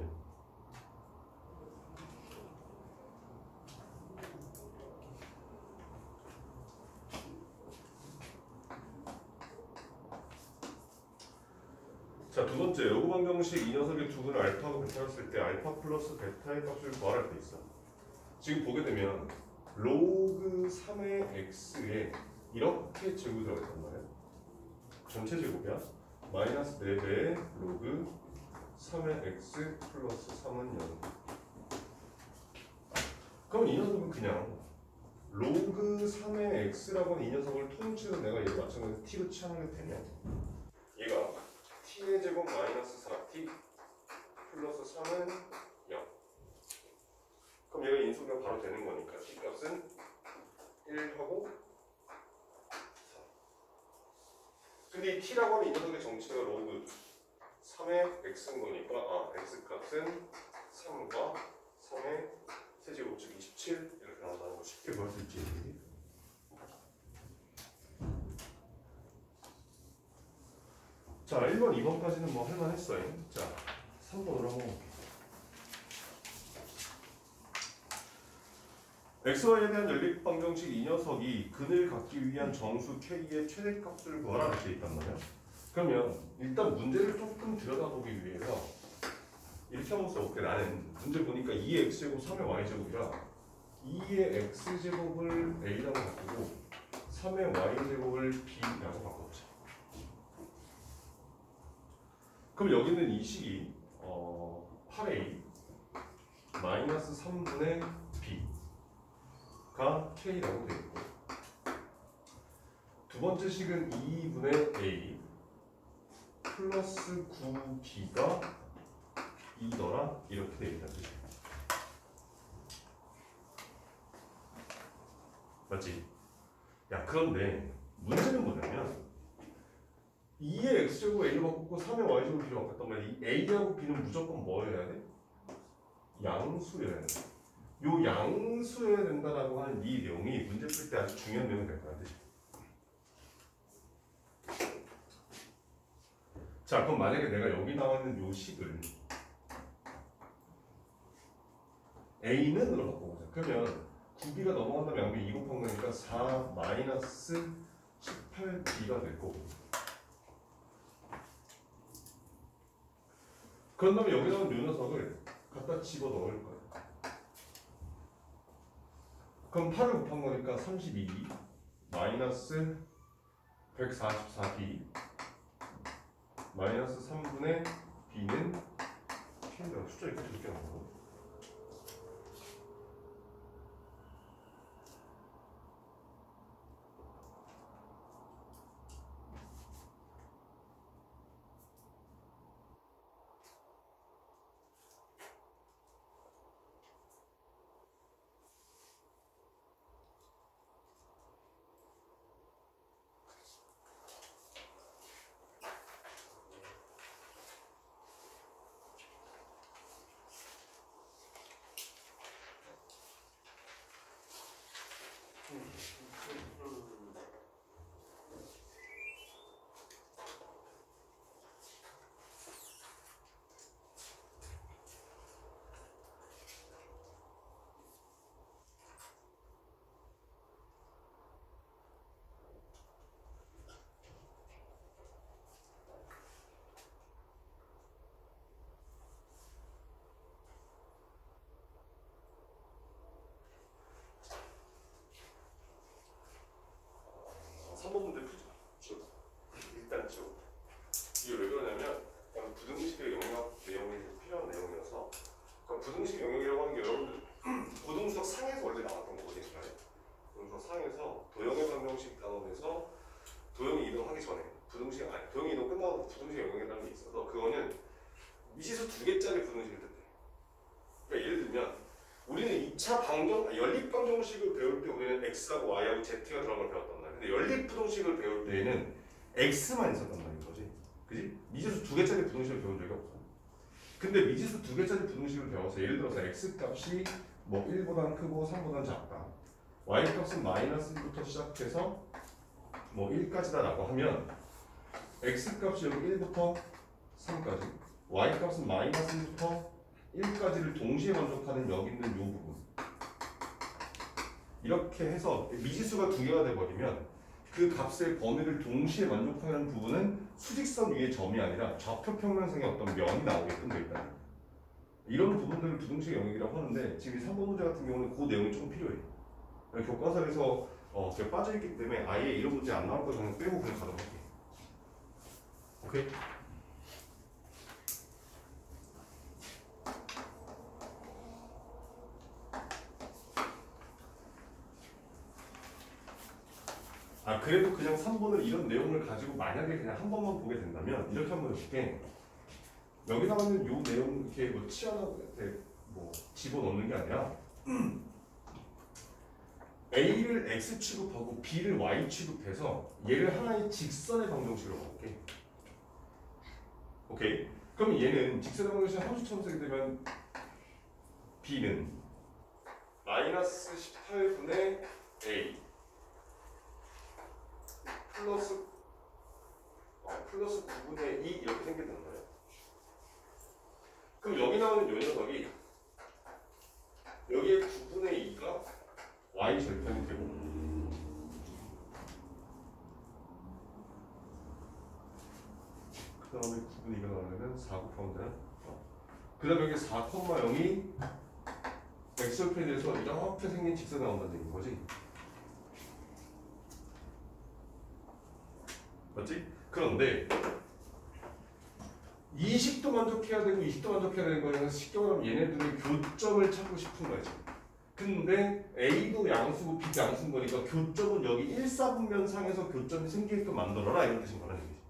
자, 두 번째, 요구 방정식 이 녀석의 두근을 알파하고 베타였을 때 알파 플러스 베타의 값을 구하라 돼 있어. 지금 보게 되면 로그 3의 x에 이렇게 제곱이 들어있단 말이야. 전체 제곱이야. 마이너스 4배의 로그 3의 x 플러스 3은 0. 그럼 이 녀석은 그냥 로그 3의 x라고 하는 이 녀석을 통째로 내가 얘를 마찬가지로 t로 취하게 되면 얘가 t의 제곱 마이너스 4t 플러스 3은 0. 그럼 얘가 인수가 바로 되는 거니까 t 값은 1하고 4. 근데 이 t라고 하는 이 녀석의 정체가 로그 3의 x인 거니까 x 값은 3과 3의 세제곱 즉 27 이렇게 나온다는 거 쉽게 볼 수 있지. 자 1번 2번까지는 뭐 할만했어요. 자 3번으로 한번 볼게요. xy에 대한 연립방정식 이 녀석이 근을 갖기 위한 정수 k의 최대값을 구하라 이렇게 돼 있단 말이야. 그러면 일단 문제를 조금 들여다보기 위해서 이렇게 한번 써볼게. 나는 문제 보니까 2의 x제곱 3의 y제곱이라 2의 x제곱을 a라고 바꾸고 3의 y제곱을 b라고 바꿔보자. 그럼 여기는 이 식이 8a 마이너스 3분의 b가 k라고 되어 있고 두 번째 식은 2분의 a 플러스 9b가 2더라 이렇게 되어 있다는 뜻이야. 맞지? 야 그런데 문제는 뭐냐면 2의 x제곱 a로 바꾸고 3의 y제곱 b로 바꿨단 말이야. 이 a하고 b는 무조건 뭐여야 돼? 양수여야 돼. 요 양수여야 된다라고 하는 이 내용이 문제 풀 때 아주 중요한 내용이 될 거야. 뜻이. 자 그럼 만약에 내가 여기 나와 있는 요 식을 a는으로 바꿔보자. 그러면 9b가 넘어간다면 양변 2 곱한 거니까 4 마이너스 18b가 될 거고. 그런 다음에 여기 나온 요 녀석을 갖다 집어 넣을 거야. 그럼 8을 곱한 거니까 32 마이너스 144b 마이너스 3분의 b는 K가 숫자 이렇게 적게 나오고 문제 풀자. 지워. 일단 지워. 이게 왜 그러냐면 부등식의 영역 내용이 필요한 내용이어서 부등식 영역이라고 하는 게 여러분들 고등수학 상에서 원래 나왔던 거거든요. 고등수학 상에서 도형의 방정식 다음에서 도형 이동하기 전에 도형 이동 끝나고 부등식 영역이라는 게 있어서 그거는 미지수 2개짜리 부등식을 뜻해. 그러니까 예를 들면 우리는 2차 연립방정식을 배울 때 우리는 x하고 y하고 z가 들어간 걸 배웠단 말이야. 근데 연립부등식을 배울 때에는 x만 있었단 말인 거지. 그지? 미지수 2개짜리 부등식을 배운 적이 없어. 근데 미지수 2개짜리 부등식을 배워서 예를 들어서 x 값이 뭐 1보다 크고 3보다 작다. y 값은 마이너스 1부터 시작해서 뭐 1까지다 라고 하면 x 값이 여기 1부터 3까지 y 값은 마이너스 1부터 1까지를 동시에 만족하는 여기 있는 이 부분 이렇게 해서 미지수가 2개가 돼버리면 그 값의 범위를 동시에 만족하는 부분은 수직선 위의 점이 아니라 좌표 평면상의 어떤 면이 나오게끔 되어 있다. 이런 부분들을 부등식 영역이라고 하는데 지금 3번 문제 같은 경우는 그 내용이 좀 필요해. 교과서에서 빠져있기 때문에 아예 이런 문제 안 나올 거 그냥 빼고 그냥 가져갈게. 오케이? 그래도 그냥 3번을 이런 내용을 가지고 만약에 그냥 한 번만 보게 된다면 이렇게 한번 해볼게. 여기 나오는 요 내용 이렇게 뭐 치환하고 뭐 집어넣는 게 아니라 A를 X 취급하고 B를 Y 취급해서 얘를 하나의 직선의 방정식으로 가볼게. 오케이. 그럼 얘는 직선의 방정식 함수처럼 쓰게 되면 B는 마이너스 18분의 A 플러스 9분의 2 이렇게 생긴단 말이야. 그럼 여기 나오는 요 녀석이 여기에 9분의 2가 y 절편이 되고 그 다음에 9분의 2가 나오면 4 곱하면 되나? 그 다음에 여기 4,0이 x절편에 대해서 이렇게 생긴 직선이 나온다는 얘기인 거지. 맞지? 그런데 20도 만족해야 되고 20도 만족해야 되는 거에서 쉽게 말하면 얘네들의 교점을 찾고 싶은 거지. 근데 A도 양수고 B도 양수인 거니까 교점은 여기 1사분면상에서 교점이 생기게끔 만들어라 이런 뜻인 거라는 얘기지.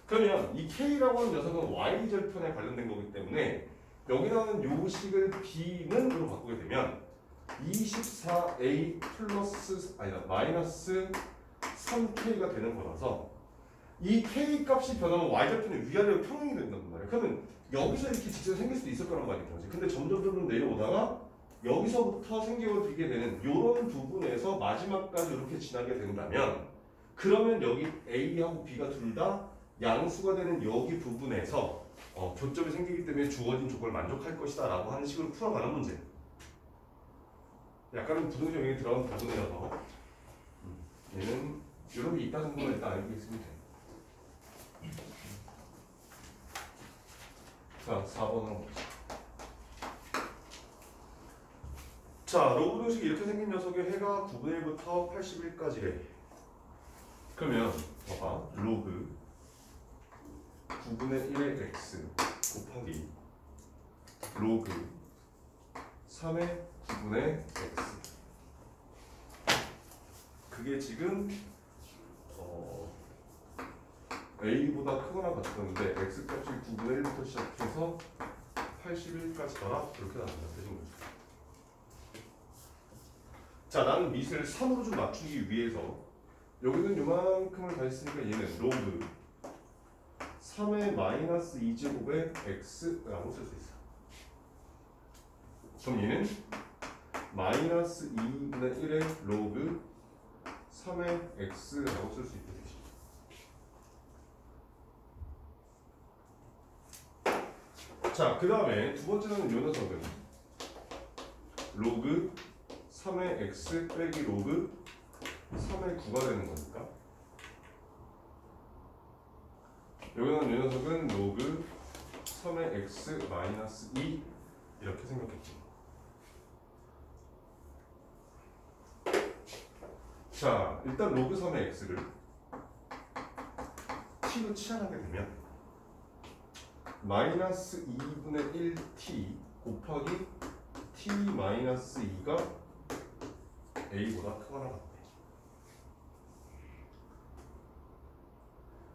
그러면 이 K라고 하는 녀석은 Y절편에 관련된 거기 때문에 여기 나오는 요식을 B는으로 바꾸게 되면 24A 플러스 아니다 마이너스 3K가 되는 거라서 이 K 값이 변하면 Y절편이 위아래로 평행이 된단 말이야. 그러면 여기서 이렇게 직선이 생길 수도 있을 거란 말인 거지. 근데 점점 내려오다가 여기서부터 생겨지게 되는 이런 부분에서 마지막까지 이렇게 지나게 된다면 그러면 여기 A하고 B가 둘 다 양수가 되는 여기 부분에서 교점이 생기기 때문에 주어진 조건을 만족할 것이다 라고 하는 식으로 풀어가는 문제. 약간은 부등식 영역이 들어간 부분이라서 얘는 이런 게 있다 정도만 일단 알고 있으면 돼. 자, 4번으로 보자. 자, 로그 등식이 이렇게 생긴 녀석의 해가 9분의 1부터 81까지래. 그러면 봐봐. 로그 9분의 1의 x 곱하기 로그 3의 9분의 x. 그게 지금 a보다 크거나 같았는데 x값이 9분의 1부터 시작해서 81까지더라 이렇게 나온다는 뜻인 거죠. 자, 나는 밑을 3으로 좀 맞추기 위해서 여기는 요만큼을 다 했으니까 얘는 로그 3의 마이너스 2제곱의 x라고 쓸 수 있어. 그럼 얘는 마이너스 2분의 1의 로그 3의 x라고 쓸 수 있겠지. 자, 그 다음에 두 번째는 요 녀석은 로그 3의 x 빼기 로그 3의 9가 되는 거니까 여기는 요 녀석은 로그 3의 x 마이너스 2 이렇게 생각했지. 자, 일단 로그 3의 x를 t로 치환하게 되면 마이너스 2분의 1t 곱하기 t 마이너스 2가 a보다 크거나 같대.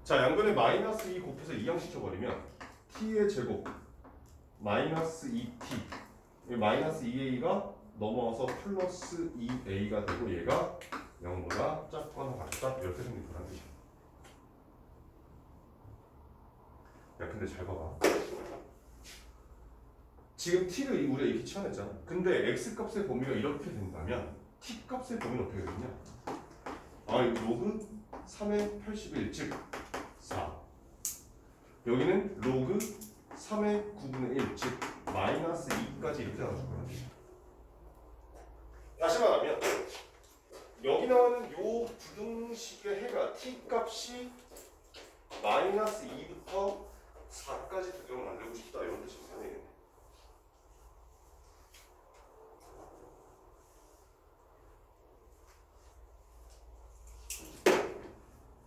자, 양변에 마이너스 2 곱해서 2양 시켜버리면 t의 제곱 마이너스 2t 마이너스 2a가 넘어와서 플러스 2a가 되고 얘가 0보다 작거나 같다 이렇게 생긴 거란 뜻이야. 야, 근데 잘 봐봐. 지금 t를 우리가 이렇게 치환했잖아. 근데 x 값의 범위가 이렇게 된다면 t 값의 범위는 어떻게 되느냐? 로그 3의 81, 즉 4. 여기는 로그 3의 9분의 1, 즉 마이너스 2까지 이렇게 나와줄 거야. 다시 말하면 여기 나오는 요 부등식의 해가 t 값이 마이너스 2부터 4까지 부등을 만들고 싶다 이런 뜻이 되겠네.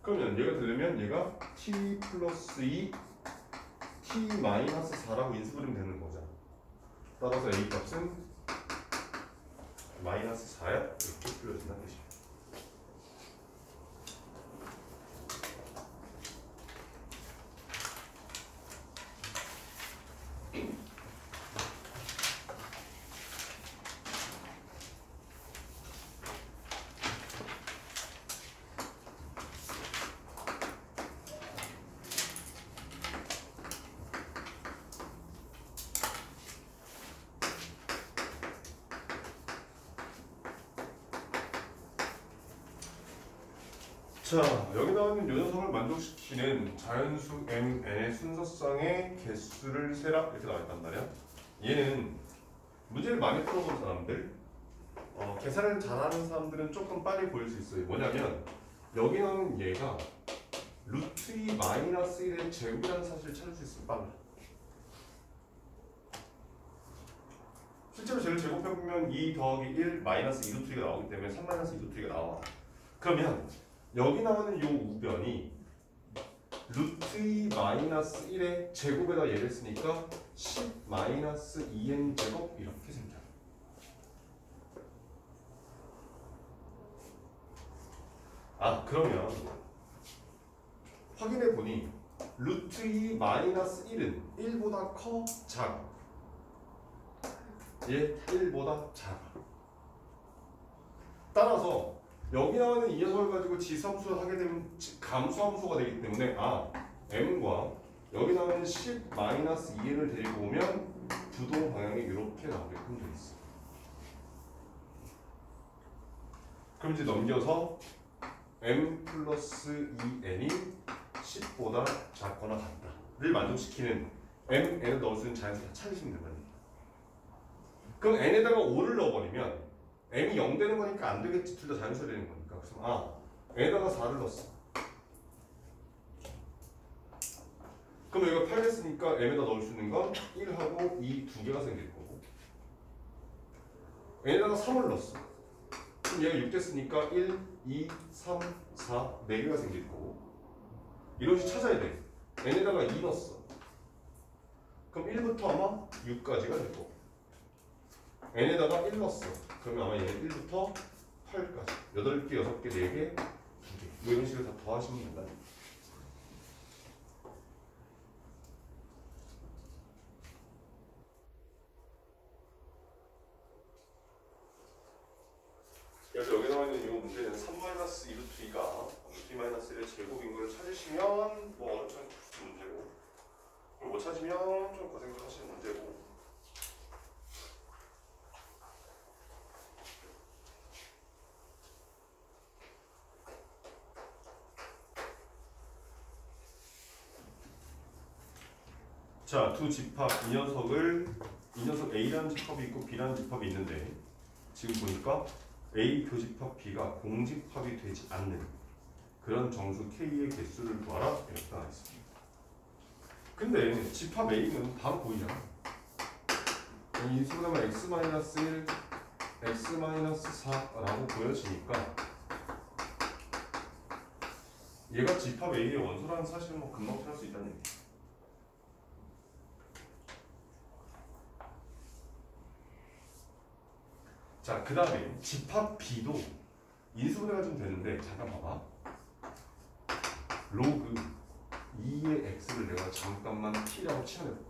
그러면 얘가 되려면 얘가 t 플러스 2 t 마이너스 4라고 인수분해면 되는 거잖아. 따라서 a 값은 마이너스 4야 이렇게 풀려진다는 뜻이야. 자, 여기 나오는 요 녀석을 만족시키는 자연수 mn의 순서상의 개수를 세라 이렇게 나와 있단 말이야. 얘는 문제를 많이 풀어본 사람들, 계산을 잘하는 사람들은 조금 빨리 보일 수 있어요. 뭐냐면 여기 나오는 얘가 루트 2 마이너스 1의 제곱이라는 사실을 찾을 수 있으면 빨라. 실제로 쟤를 제곱해보면 2 더하기 1 마이너스 2 루트 2가 나오기 때문에 3 마이너스 2 루트 2가 나와. 그러면 여기 나오는 요 우변이 루트 2 마이너스 1의 제곱에다 얘를 쓰니까 10 마이너스 2n 제곱 이렇게 생겨요. 그러면 확인해 보니 루트 2 마이너스 1은 1보다 커? 작아? 얘 1보다 작아. 따라서 여기 나오는 이 녀석을 가지고 지수함수를 하게 되면 감수함수가 되기 때문에 m과 여기 나오는 10 마이너스 2n을 데리고 오면 부동 방향이 이렇게 나오게끔 되어 있어. 그럼 이제 넘겨서 m 플러스 2n이 10보다 작거나 같다를 만족시키는 mn을 넣을 수 있는 자연수 다 찾으시면 된다는 얘기야. 그럼 n에다가 5를 넣어버리면 m이 0 되는 거니까 안 되겠지. 둘 다 자연수가 되는 거니까. 그래서 n에다가 4를 넣었어. 그럼 여기가 8 됐으니까 m에다 넣을 수 있는 건 1하고 2 두 개가 생길 거고, n에다가 3을 넣었어. 그럼 얘가 6 됐으니까 1, 2, 3, 4 4개가 생길 거고, 이런 식으로 찾아야 돼. n에다가 2 넣었어. 그럼 1부터 아마 6까지가 될 거고, n에다가 1 넣었어. 그러면 아마 얘는 1부터 8까지 8개, 6개, 4개, 2개 뭐 이런 식으로 다 더하시면 된다. 그래서 여기 나와 있는 이 문제는 3-2 루트 2가 루트 2-1의 제곱인 걸 찾으시면 뭐 어느 정도 푸는 문제고, 그걸 못 찾으면 좀 고생 좀 하시는 문제고. 자, 두 집합 이 녀석 A라는 집합이 있고 B라는 집합이 있는데, 지금 보니까 A 교집합 B가 공집합이 되지 않는 그런 정수 K의 개수를 구하라 이렇게 나와 있습니다. 근데 집합 A는 바로 보이잖아. 인수분해면 x-1, x-4라고 보여지니까 얘가 집합 A의 원소라는 사실은 뭐 금방 찾을 수 있다는 얘기야. 자, 그 다음에 집합 B도 인수분해가 좀 되는데, 잠깐 봐봐. 로그 2의 x를 내가 잠깐만 t라고 치환해볼게.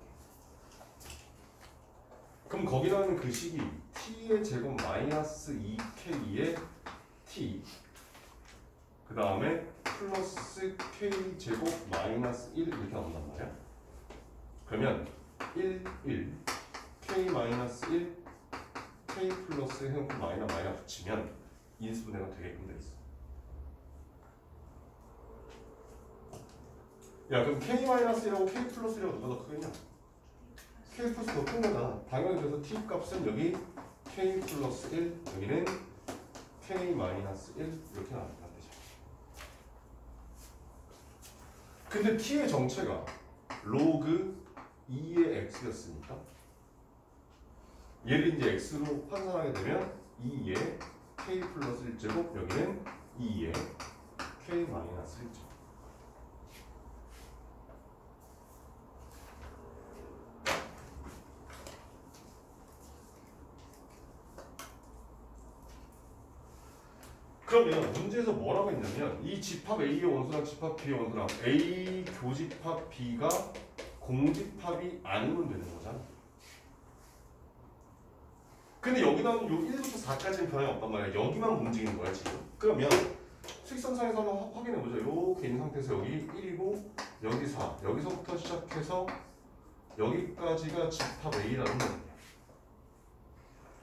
그럼 거기 나오는 그 식이 t의 제곱 마이너스 2k의 t, 그 다음에 플러스 k 제곱 마이너스 1 이렇게 나온단 말이야. 그러면 1, 1, k 마이너스 1, k 플러스 해놓고 마이너 붙이면 인수분해가 되게끔 돼 있어. 야, 그럼 k 마이너스 1하고 k 플러스 1하고 누가 더 크겠냐? k 플러스 더 큰 거다. 당연히 그래서 t 값은 여기 k 플러스 1, 여기는 k 마이너스 1 이렇게 나왔단 뜻이야. 근데 t의 정체가 로그 2의 x였으니까 얘를 이제 x로 환산하게 되면 2의 k 플러스 1제곱, 여기는 2의 k 마이너스 1제곱. 그러면 문제에서 뭐라고 했냐면 이 집합 A의 원소랑 집합 B의 원소랑 A 교집합 B가 공집합이 아니면 되는 거잖아. 근데 여기 나오는 요 1부터 4까지는 변화가 없단 말이야. 여기만 움직이는 거야 지금. 그러면 수익선상에서 한번 확인해보자. 이렇게 있는 상태에서 여기 1이고 여기 4, 여기서부터 시작해서 여기까지가 집합 A라는 거야.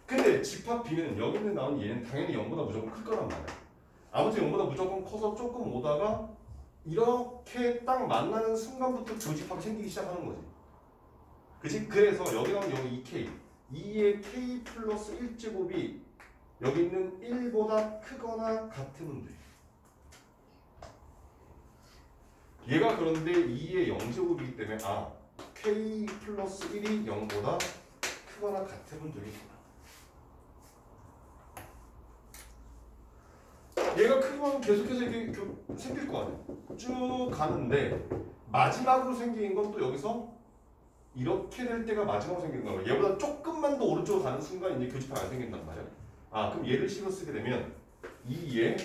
근데 집합 B는 여기 있는 나온 얘는 당연히 0보다 무조건 클 거란 말이야. 아무튼 0보다 무조건 커서 조금 오다가 이렇게 딱 만나는 순간부터 교집합이 생기기 시작하는 거지. 그치? 그래서 여기 나오는 여기 2K 2의 K 플러스 1제곱이 여기 있는 1보다 크거나 같으면 돼. 얘가 그런데 2의 0제곱이기 때문에 K 플러스 1이 0보다 크거나 같으면 되겠구나. 얘가 크면 계속해서 이렇게 생길 거 아니야. 쭉 가는데 마지막으로 생긴 건 또 여기서 이렇게 될 때가 마지막으로 생기는 거야. 얘보다 조금만 더 오른쪽으로 가는 순간 이제 교집합이 안 생긴단 말이야. 그럼 얘를 식으로 쓰게 되면 2의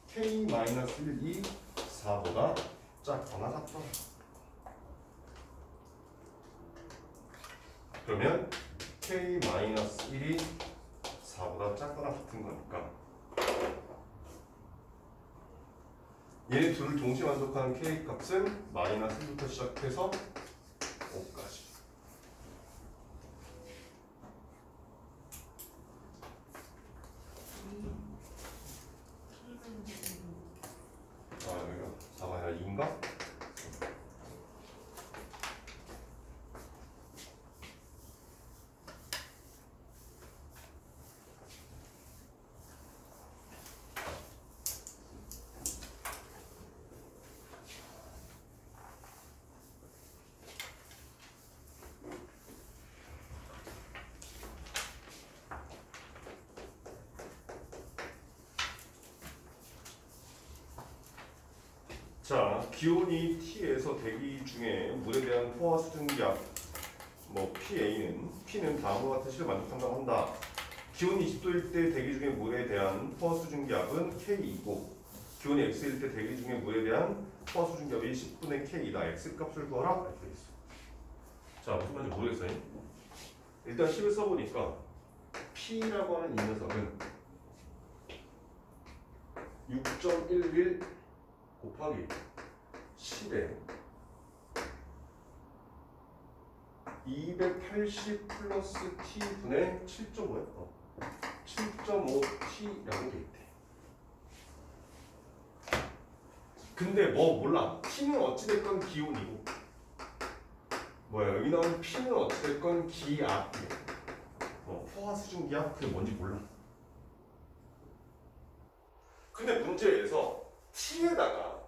K-1이 4보다 작거나 같다. 그러면 K-1이 4보다 작거나 같은 거니까 얘네 둘을 동시에 만족하는 K 값은 마이너스 1부터 시작해서 5까지. 여기가 4가 아니라 2인가? 자, 기온이 T에서 대기 중에 물에 대한 포화 수증기압 P는 다음과 같은 식을 만족한다고 한다. 기온이 20도일 때 대기 중에 물에 대한 포화 수증기압은 K이고 기온이 X일 때 대기 중에 물에 대한 포화 수증기압이 10분의 K이다. X 값을 구하라. 이렇게 돼 있어. 자, 무슨 말인지 모르겠어요. 일단 10을 써보니까 P라고 하는 이 녀석은 6.11 곱하기 10에 280 플러스 T분의 7.5야? 7.5T라고 돼 있대. 근데 몰라. T는 어찌됐건 기온이고 여기 나오는 P는 어찌됐건 기압이야. 포화 수증기압 그게 뭔지 몰라. 근데 문제에서 T에다가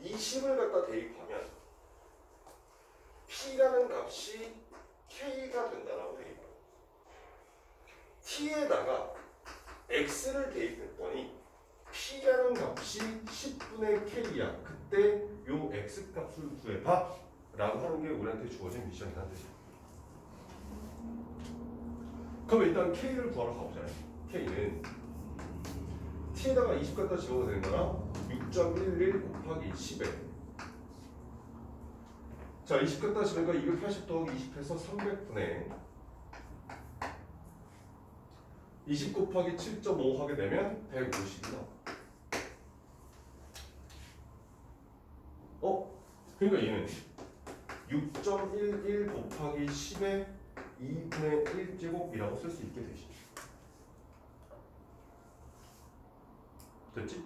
20을 갖다 대입하면 P라는 값이 K가 된다라고 돼 있고 T에다가 X를 대입했더니 P라는 값이 10분의 K야. 그때 요 X 값을 구해봐 라고 하는 게 우리한테 주어진 미션이라는 뜻이야. 그럼 일단 K를 구하러 가보자. K는 T에다가 20 갖다 집어도 되는 거나 6.11 곱하기 10에 자 20 갖다 집으니까 280 더하기 20 해서 300분의 20 곱하기 7.5 하게 되면 150이 나와. 그러니까 얘는 6.11 곱하기 10의 2분의 1제곱이라고 쓸 수 있게 되지. 됐지?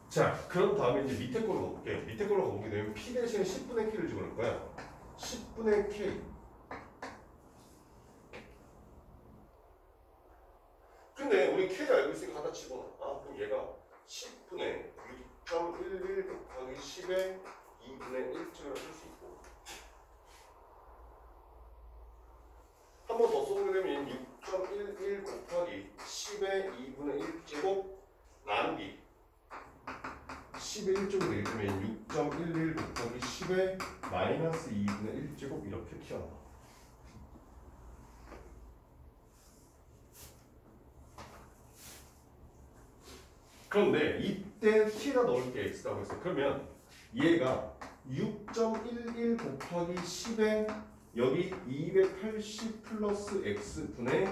자, 그런 다음에 이제 밑에 걸로 가볼게요. 밑에 걸로 가보게 되면 P 대신에 10분의 K를 집어넣을 거야. 10분의 K. 근데 우리 K 알고 있으니까 하나 집어넣어. 그럼 얘가 10분의 6.11 곱하기 10의 2분의 1쯤을 쓸 수 있고 한 번 더 써보게 되면 6.11 곱하기 10의 2분의 1제곱 나누기 10의 1제곱 되기 때문에 6.11 곱하기 10의 마이너스 2분의 1제곱 이렇게 튀어나와. 그런데 이때 T에다 넣을게 X라고 했어. 그러면 얘가 6.11 곱하기 10에 여기 280 플러스 X분의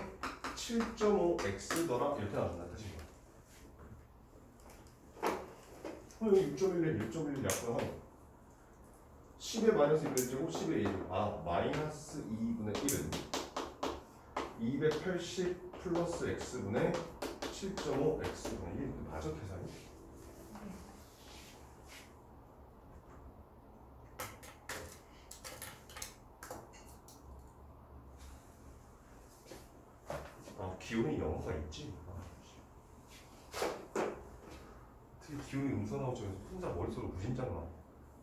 7.5X더라 이렇게 나온다. 여기 6.11 약분하고 10의 마이너스 2제곱 10의 2제곱 마이너스 2분의 1은 280 플러스 X분의 7.5 x 이게 맞아 계산이? 기운이 영어가 있지. 특히 기운이 음선하고 중에서 혼자 머릿속으로 무심장만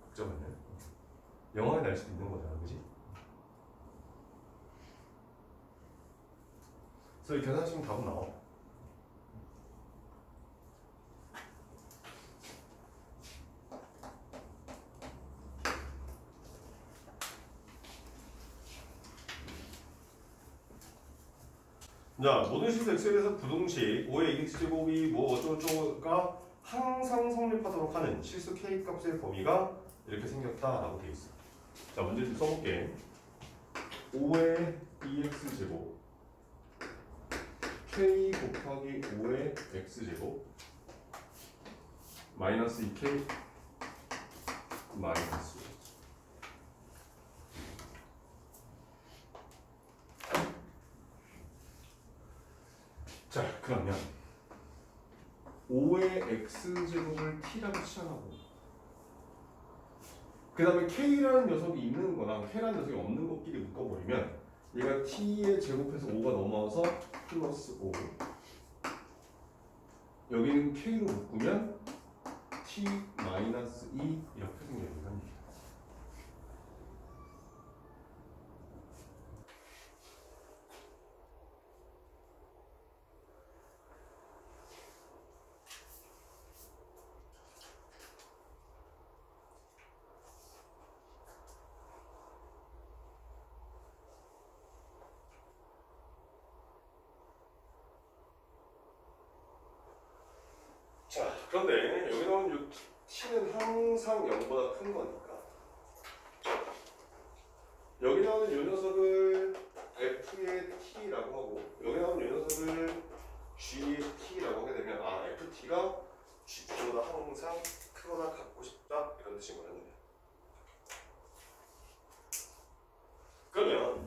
복잡하네. 영어에 날 수도 있는 거잖아, 그지? 그래서 이 계산하시면 답은 나와. 자, 모든 실수 x에 대해서 부동식 5의 x제곱이 뭐 어쩌고저쩌고가 항상 성립하도록 하는 실수 k 값의 범위가 이렇게 생겼다라고 되어 있어. 자, 문제 좀 써볼게. 5의 2x제곱 k 곱하기 5의 x제곱 마이너스 2k 마이너스 5. 자, 그러면 5의 x제곱을 t라고 치환하고 그 다음에 k라는 녀석이 있는 거랑 k라는 녀석이 없는 것끼리 묶어버리면 얘가 t의 제곱해서 5가 넘어와서 플러스 5 여기는 k로 묶으면 t 마이너스 2 이렇게 생겨요. 자, 그런데 여기 나오는 요 t는 항상 0보다 큰 거니까 여기 나오는 요 녀석을 f의 t라고 하고 여기 나오는 요 녀석을 g의 t라고 하게 되면 ft가 gt보다 항상 크거나 같고 싶다 이런 뜻인 거예요. 그러면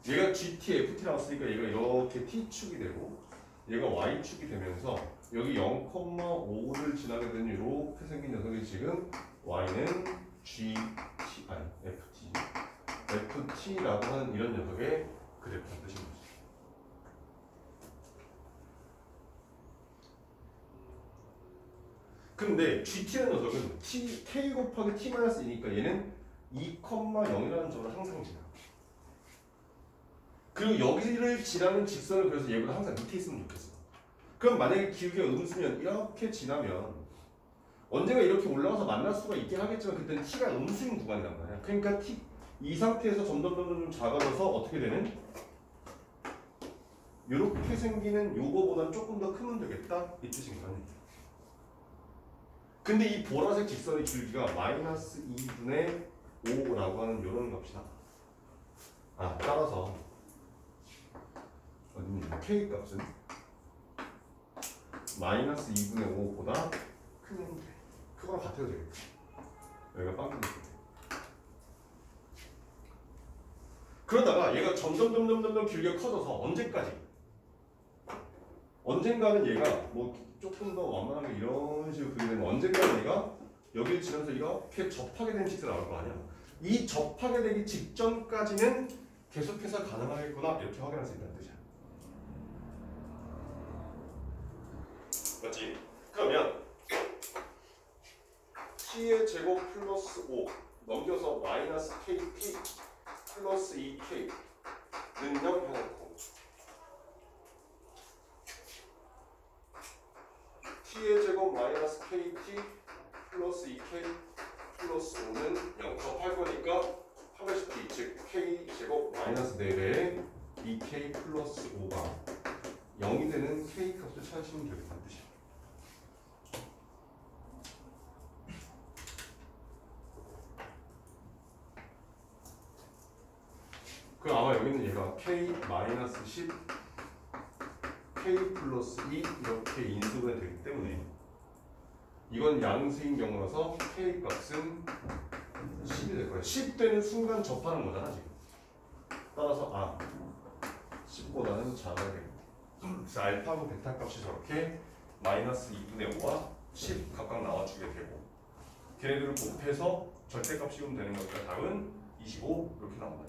얘가 gt, ft라고 쓰니까 얘가 이렇게 t축이 되고 얘가 y축이 되면서 여기 0,5를 지나게 되는 이렇게 생긴 녀석이 지금 y는 gt, ft라고 하는 이런 녀석의 그래프라는 뜻인 거죠. 근데 gt라는 녀석은 k 곱하기 t-2니까 얘는 2,0이라는 점을 항상 지나. 그리고 여기를 지나는 직선을 그래서 얘보다 항상 밑에 있으면 좋겠어. 그럼 만약에 기울기가 음수면 이렇게 지나면 언젠가 이렇게 올라가서 만날 수가 있긴 하겠지만 그때는 t가 음수인 구간이란 말이야. 그러니까 이 상태에서 점점 작아져서 어떻게 되는? 이렇게 생기는 요거보다 조금 더 크면 되겠다 이 뜻인 거야. 근데 이 보라색 직선의 줄기가 마이너스 2분의 5라고 하는 이런 값이다. 따라서 k 값은 마이너스 2분의 5보다 크면 돼. 그거랑 같아도 되겠다. 여기가 빵꾸는 돼. 그러다가 얘가 점점 길게 커져서 언젠가는 얘가 뭐 조금 더 완만하게 이런 식으로 그리게 되면 언젠가는 얘가 여기를 지나면서 이렇게 접하게 되는 직선이 나올 거 아니야. 이 접하게 되기 직전까지는 계속해서 가능하겠구나 이렇게 확인할 수 있다는 뜻이야. 맞지? 그러면 t의 제곱 플러스 5 넘겨서 마이너스 kt 플러스 2k 는영 해놓고 t의 제곱 마이너스 kt 플러스 2k 플러스 5는 0 접할 거니까 하나씩 즉 k 제곱 마이너스 4배의 2k 플러스 5가 0이 되는 k 값을 찾으시면 되겠다는 뜻이야. 그럼 아마 여기는 얘가 k 마이너스 10 k 플러스 2 이렇게 인수가 되기 때문에 이건 양수인 경우라서 k 값은 10이 될 거야. 10 되는 순간 접하는 거잖아 지금. 따라서 10보다는 작아야겠다. 그래서 알파하고 베타 값이 저렇게 마이너스 2분의 5와 10 각각 나와주게 되고 걔네들을 곱해서 절대값 씌우면 되는 거니까 답은 25 이렇게 나온다.